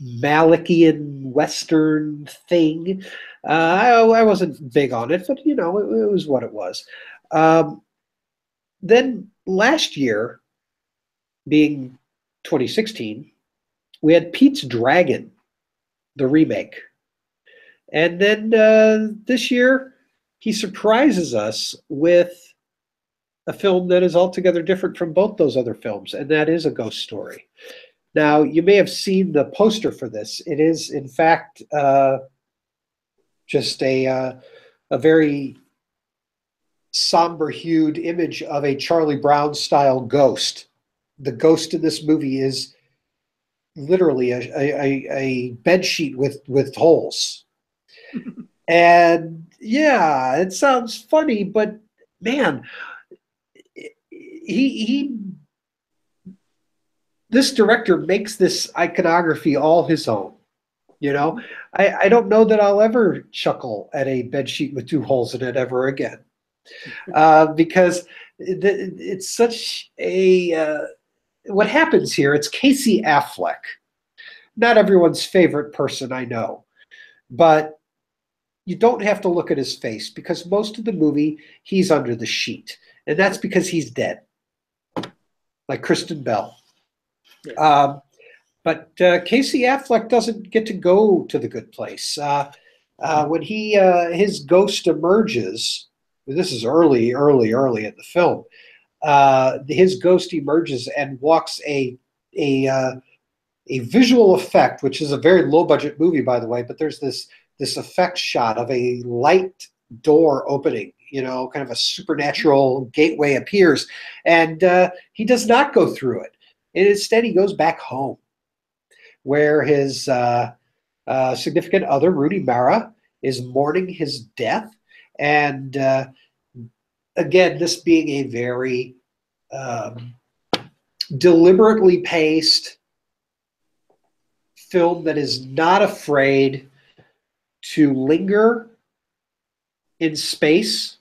Malikian Western thing. I wasn't big on it, but it was what it was. Then last year, being 2016, we had Pete's Dragon, the remake. And then this year, he surprises us with a film that is altogether different from both those other films, and that is A Ghost Story. Now, you may have seen the poster for this. It is, in fact, just a very somber-hued image of a Charlie Brown-style ghost. The ghost in this movie is literally a bed sheet with holes. And yeah, it sounds funny, but man, he this director makes this iconography all his own. You know, I don't know that I'll ever chuckle at a bed sheet with two holes in it ever again, because it's such a what happens here. It's Casey Affleck, not everyone's favorite person, I know, but you don't have to look at his face because most of the movie he's under the sheet, and that's because he's dead, like Kristen Bell. Yeah. But Casey Affleck doesn't get to go to the good place. When his ghost emerges, this is early in the film. His ghost emerges and walks a visual effect, which is a very low budget movie, by the way. But there's this effect shot of a light door opening. You know, kind of a supernatural gateway appears, and he does not go through it. And instead, he goes back home, where his significant other, Rudy Mara, is mourning his death. And again, this being a very deliberately paced film that is not afraid to linger in space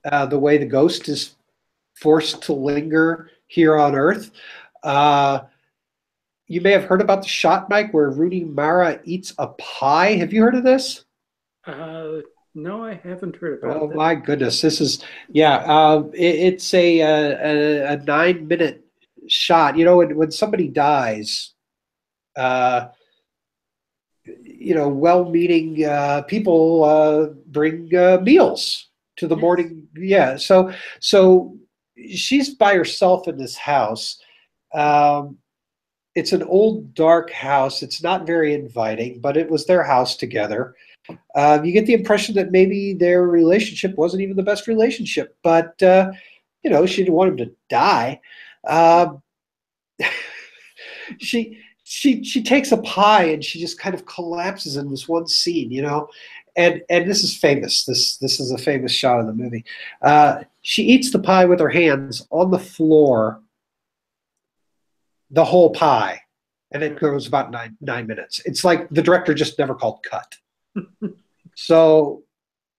the way the ghost is forced to linger here on Earth. You may have heard about the shot, Mike, where Rudy Mara eats a pie. Have you heard of this? No, I haven't heard about Oh that. my goodness, this is it's a 9-minute shot. You know, when somebody dies, you know, well-meaning people bring meals to the morning. Yeah, so she's by herself in this house. It's an old, dark house. It's not very inviting, but it was their house together. You get the impression that maybe their relationship wasn't even the best relationship, but you know, she didn't want him to die. She takes a pie and she just kind of collapses in this one scene, you know, and this is famous. This is a famous shot of the movie. She eats the pie with her hands on the floor, the whole pie, and it goes about nine minutes. It's like the director just never called cut. So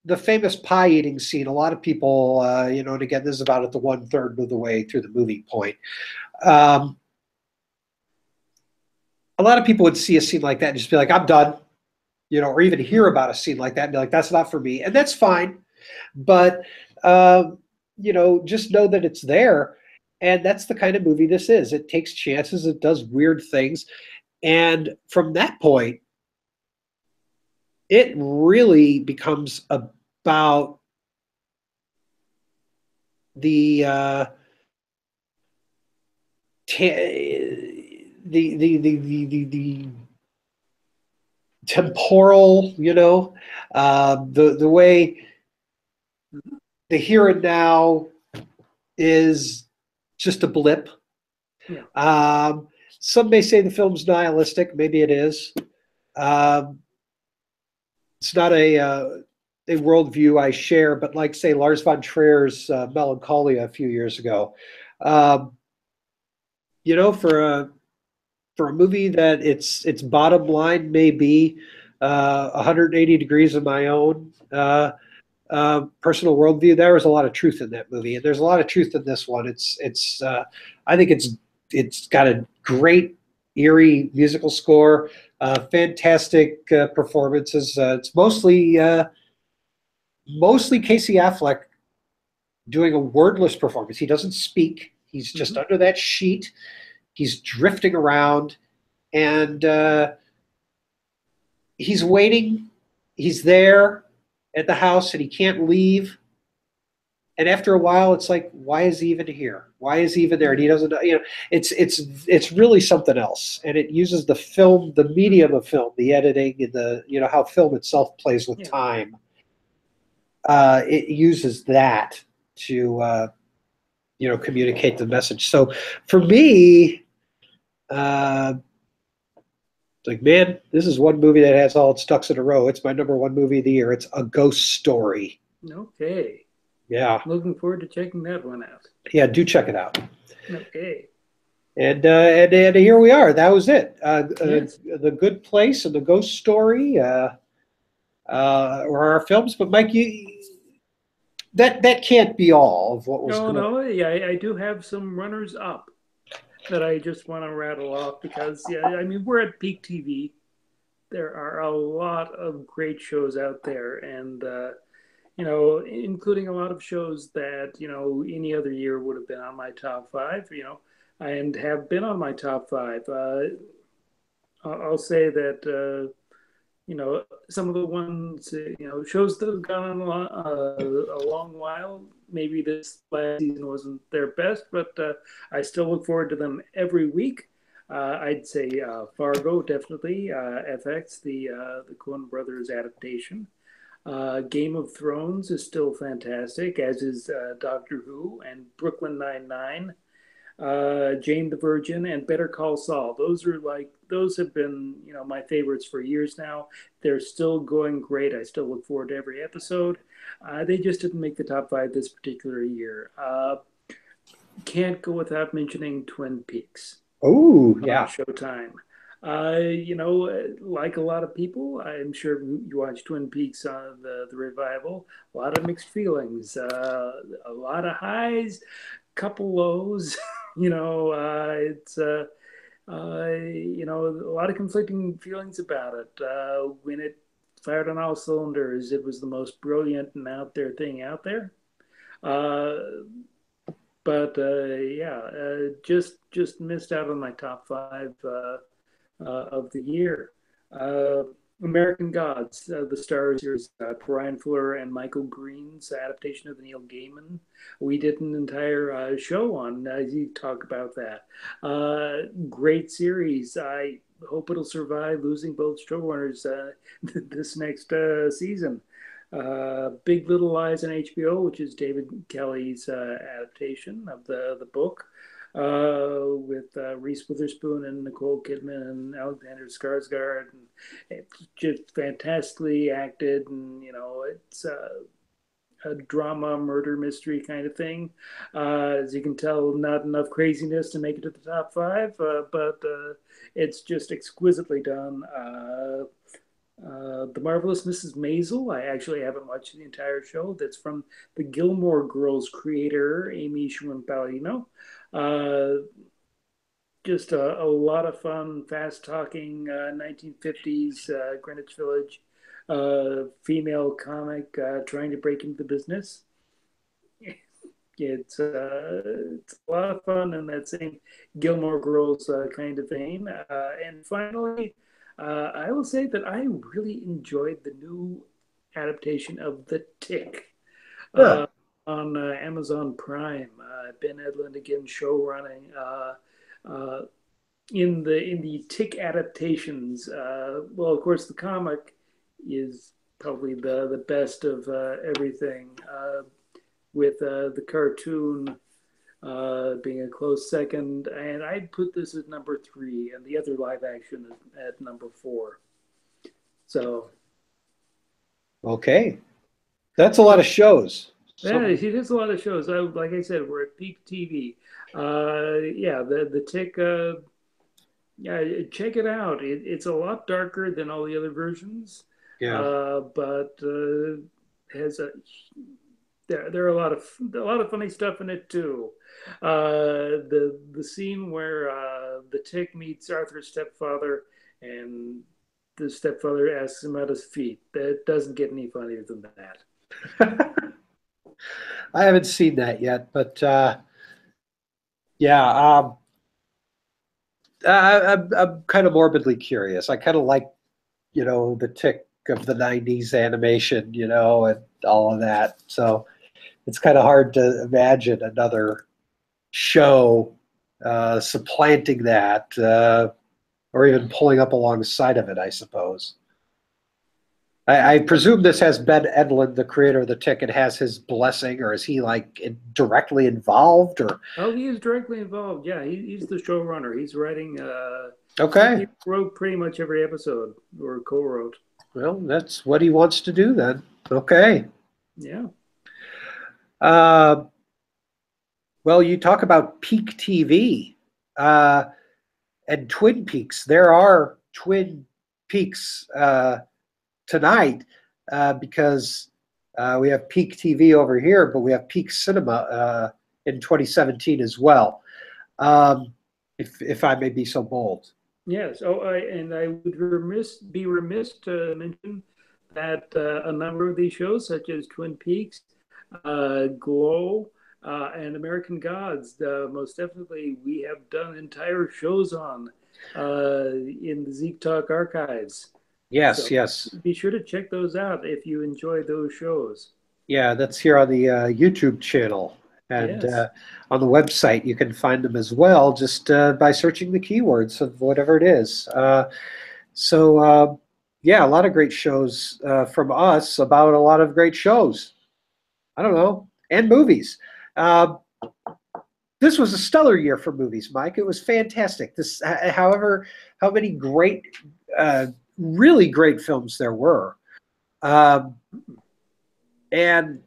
the famous pie eating scene, a lot of people, you know, and again, this is about at the 1/3 of the way through the movie point. A lot of people would see a scene like that and just be like, I'm done, you know, or even hear about a scene like that and be like, that's not for me. And that's fine. But, you know, just know that it's there. And that's the kind of movie this is. It takes chances. It does weird things. And from that point, it really becomes about the the temporal, you know, the way the here and now is just a blip. Yeah. Some may say the film's nihilistic. Maybe it is. It's not a worldview I share, but like, say, Lars von Trier's Melancholia a few years ago. You know, for a movie that its bottom line may be 180 degrees of my own personal worldview, there was a lot of truth in that movie, and there's a lot of truth in this one. I think it's got a great eerie musical score, fantastic performances. It's mostly Casey Affleck doing a wordless performance. He doesn't speak. He's just under that sheet. He's drifting around, and he's waiting he's there at the house and he can't leave. And after a while, it's like, why is he even here? Why is he even there? And he doesn't know. It's really something else. And it uses the film, the medium of film, the editing, and how film itself plays with time. It uses that to communicate the message. So for me, like, man, this is one movie that has all its ducks in a row. It's my number one movie of the year. It's A Ghost Story. Okay. Yeah. Looking forward to checking that one out. Yeah, do check it out. Okay. And here we are. That was it. Yes. The Good Place and The Ghost Story were our films. But Mike, that can't be all of what was good. No. Yeah, I do have some runners up that I just want to rattle off because, I mean, we're at peak TV. There are a lot of great shows out there, and including a lot of shows that any other year would have been on my top five. And have been on my top five. I'll say that some of the ones shows that have gone on a long while. Maybe this last season wasn't their best, but I still look forward to them every week. I'd say Fargo, definitely. FX, the Coen Brothers adaptation. Game of Thrones is still fantastic, as is Doctor Who and Brooklyn Nine-Nine. Jane the Virgin and Better Call Saul. Those have been my favorites for years now. They're still going great. I still look forward to every episode. They just didn't make the top five this particular year. Can't go without mentioning Twin Peaks. Oh, yeah. Showtime. Like a lot of people, I'm sure you watch Twin Peaks on the revival. A lot of mixed feelings, a lot of highs, couple lows. It's a lot of conflicting feelings about it. When it fired on all cylinders, it was the most brilliant and out there thing out there. But just missed out on my top five of the year. American Gods, the Star series, Brian Fuller and Michael Green's adaptation of the Neil Gaiman. We did an entire show on ZekeTalk about that. Great series. I hope it'll survive losing both showrunners this next season. Big Little Lies on HBO, which is David Kelly's adaptation of the book. With Reese Witherspoon and Nicole Kidman and Alexander Skarsgård, and it's just fantastically acted, and it's a drama murder mystery kind of thing. As you can tell, not enough craziness to make it to the top five, but it's just exquisitely done. The Marvelous Mrs. Maisel, I actually haven't watched the entire show. That's from the Gilmore Girls creator, Amy Sherman Palladino. Just a lot of fun, fast-talking 1950s Greenwich Village female comic trying to break into the business. It's a lot of fun in that same Gilmore Girls kind of vein. And finally, I will say that I really enjoyed the new adaptation of The Tick. On Amazon Prime. Ben Edlund again show-running. In the Tick adaptations, well, of course, the comic is probably the best of everything, with the cartoon being a close second. And I'd put this at number 3, and the other live action at number 4. So. Okay. That's a lot of shows. Yeah, it is a lot of shows. Like I said, we're at peak TV. The Tick. Check it out. It's a lot darker than all the other versions. Yeah. But has there are a lot of funny stuff in it too. The scene where the Tick meets Arthur's stepfather, and the stepfather asks him about his feet. That doesn't get any funnier than that. I haven't seen that yet, but I'm kind of morbidly curious. I kind of like, the Tick of the 90s animation, you know, and all of that. So it's kind of hard to imagine another show supplanting that, or even pulling up alongside of it, I suppose. I presume this has Ben Edlund, the creator of the Tick, and has his blessing, or is he like directly involved? Or Oh, he is directly involved. Yeah, he's the showrunner. He's writing. He okay, wrote pretty much every episode, or co-wrote. well, that's what he wants to do then. Okay. Yeah. Uh, well, you talk about peak TV and Twin Peaks. There are Twin Peaks tonight because we have peak TV over here, but we have peak cinema in 2017 as well. If I may be so bold. Yes. Oh, I would be remiss to mention that a number of these shows, such as Twin Peaks, Glow, and American Gods, most definitely we have done entire shows on in the ZekeTalk archives. Yes, So yes. be sure to check those out if you enjoy those shows. Yeah, that's here on the YouTube channel. And Yes. on the website, you can find them as well just by searching the keywords of whatever it is. Yeah, a lot of great shows from us about a lot of great shows. I don't know, and movies. Uh, this was a stellar year for movies, Mike. It was fantastic. However, how many great, really great films there were. Um, and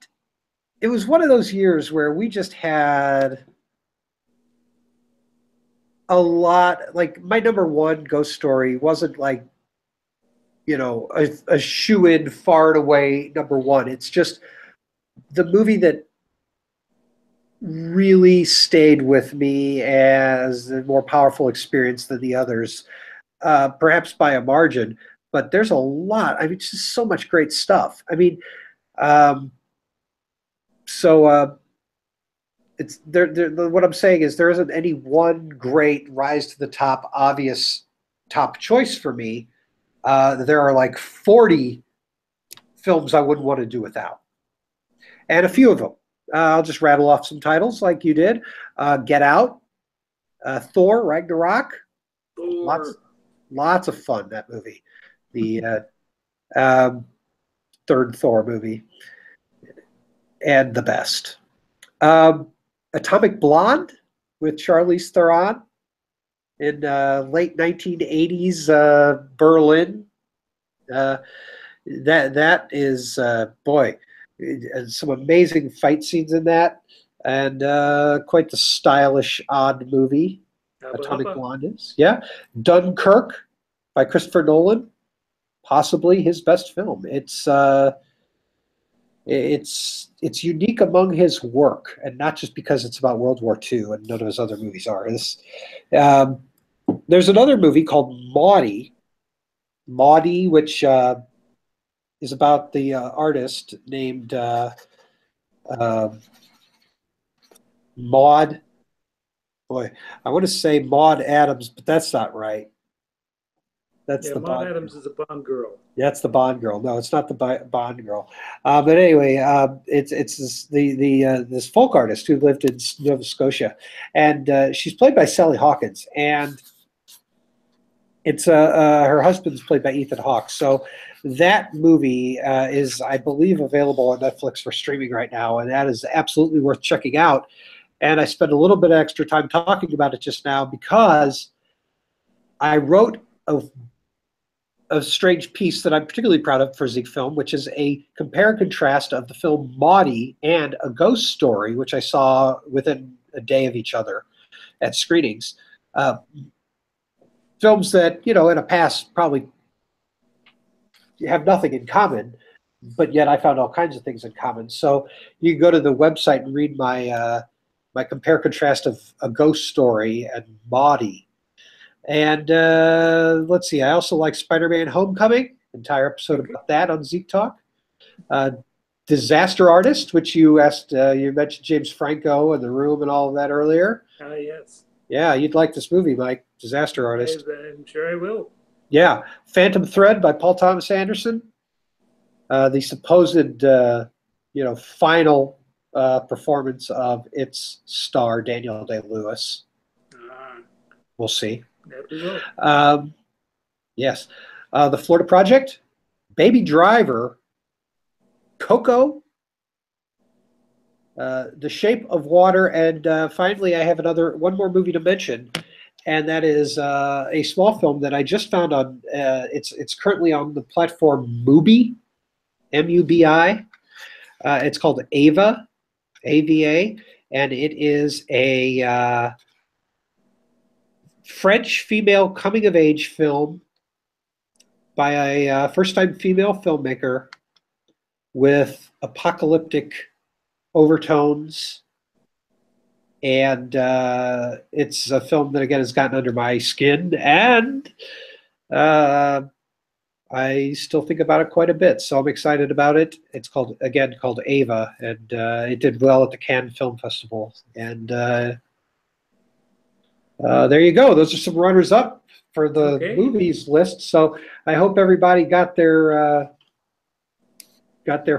it was one of those years where we just had a lot. Like my number one Ghost Story wasn't like, you know, a shoe-in far and away number one. It's just the movie that really stayed with me as a more powerful experience than the others, perhaps by a margin. But there's a lot. I mean, just so much great stuff. I mean, um, it's there. What I'm saying is there isn't any one great rise to the top, obvious top choice for me. There are like 40 films I wouldn't want to do without, and a few of them. I'll just rattle off some titles like you did. Get Out, Thor, Ragnarok. Thor. Lots of fun, that movie. The um, third Thor movie. And the best. Atomic Blonde with Charlize Theron in late 1980s Berlin. That is, boy, some amazing fight scenes in that, and quite the stylish, odd movie. Atomic Blonde is. Yeah. Dunkirk by Christopher Nolan, possibly his best film. It's unique among his work, and not just because it's about World War II, and none of his other movies are. There's another movie called Maudie, which is about the artist named Maud. Boy, I want to say Maud Adams, but that's not right. That's the Maud Bond. Adams is a Bond girl. That's the Bond girl. No, it's not the Bond girl. But anyway, it's this folk artist who lived in Nova Scotia, and she's played by Sally Hawkins, and it's her husband's played by Ethan Hawke. So that movie is, I believe, available on Netflix for streaming right now, and that is absolutely worth checking out. And I spent a little bit of extra time talking about it just now because I wrote a strange piece that I'm particularly proud of for ZekeFilm, which is a compare and contrast of the film Maudie and A Ghost Story, which I saw within a day of each other at screenings. Films that, you know, in a past probably have nothing in common, but yet I found all kinds of things in common. So you can go to the website and read my my compare contrast of A Ghost Story and Maudie. And let's see, I also like Spider-Man Homecoming, entire episode about that on ZekeTalk. Disaster Artist, which you asked, you mentioned James Franco and The Room and all of that earlier. Yes. Yeah, you'd like this movie, Mike. Disaster Artist. I'm sure I will. Yeah. Phantom Thread by Paul Thomas Anderson. the supposed final performance of its star Daniel Day-Lewis. We'll see. That we will. Yes, the Florida Project, Baby Driver, Coco, The Shape of Water, and finally, I have one more movie to mention, and that is a small film that I just found on. It's currently on the platform Mubi, M-U-B-I. It's called Ava, A-V-A, and it is a French female coming-of-age film by a first-time female filmmaker with apocalyptic overtones. And it's a film that, again, has gotten under my skin, and I still think about it quite a bit, so I'm excited about it. It's called Ava, and it did well at the Cannes Film Festival. And there you go. Those are some runners-up for the movies list. So I hope everybody got their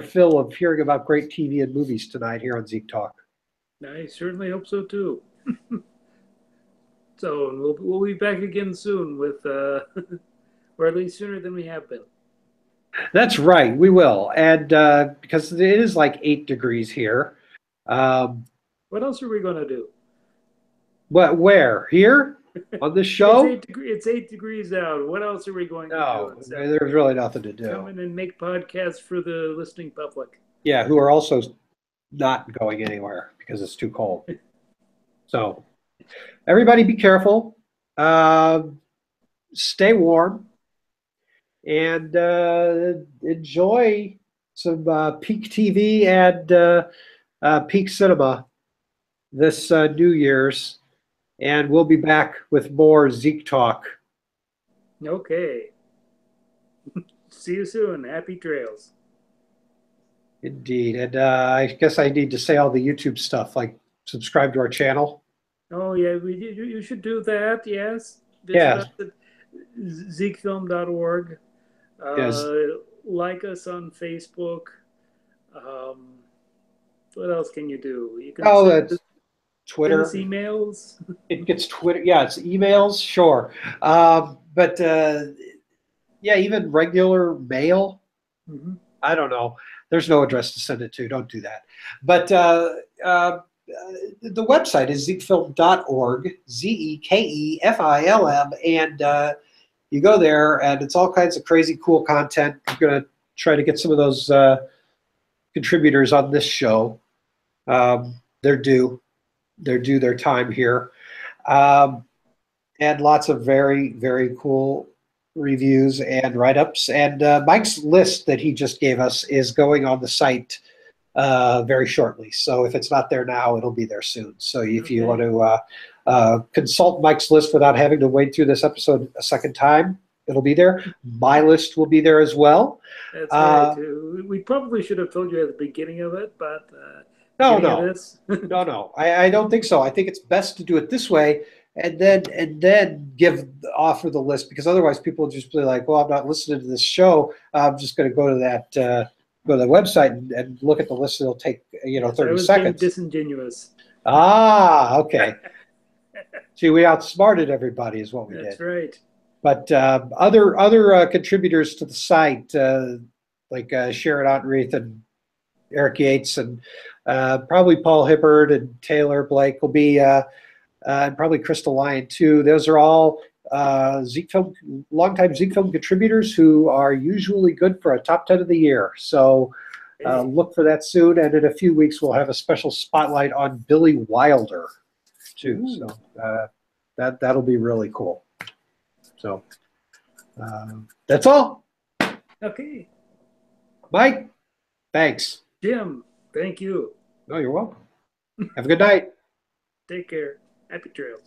fill of hearing about great TV and movies tonight here on ZekeTalk. I certainly hope so too. So we'll be back again soon with, or at least sooner than we have been. That's right, we will, and because it is like 8 degrees here. What else are we going to do? What? Where? Here on this show? It's 8 degrees out. What else are we going to do? No, there's really nothing to do. Come in and make podcasts for the listening public. Yeah, who are also not going anywhere because it's too cold. So everybody be careful, stay warm, and enjoy some peak TV and peak cinema this New Year's. And we'll be back with more Zeke Talk. Okay. See you soon. Happy trails. Indeed. And I guess I need to say all the YouTube stuff, like subscribe to our channel. Oh, yeah. You should do that, yes. Visit us at ZekeFilm.org. Yes. Like us on Facebook. What else can you do? You can that's Twitter. Send us emails. It gets Twitter. Yeah, it's emails, sure. But yeah, even regular mail. Mm-hmm. I don't know. There's no address to send it to. Don't do that. But the website is ZekeFilm.org, ZekeFilm, and you go there, and it's all kinds of crazy, cool content. I'm going to try to get some of those contributors on this show. They're due their time here, and lots of very, very cool reviews and write-ups. And Mike's list that he just gave us is going on the site very shortly. So if it's not there now, it'll be there soon. So if you want to consult Mike's list without having to wade through this episode a second time, it'll be there. My list will be there as well. That's right. We probably should have told you at the beginning of it, but no. No. I don't think so. I think it's best to do it this way, and then offer the list, because otherwise people will just be like, well, I'm not listening to this show. I'm just going to go to the website and look at the list. It'll take 30 seconds. Disingenuous. Okay. See, we outsmarted everybody is what we did. That's right. But other contributors to the site, like Sharon Ottenreith and Eric Yates and probably Paul Hibbard and Taylor Blake will be, and probably Crystal Lyon too. Those are all longtime ZekeFilm contributors who are usually good for a top 10 of the year. So look for that soon. And in a few weeks, we'll have a special spotlight on Billy Wilder too. Ooh. So that'll be really cool. So that's all. Okay. Mike, thanks. Jim, thank you. No, you're welcome. Have a good night. Take care. Happy trails.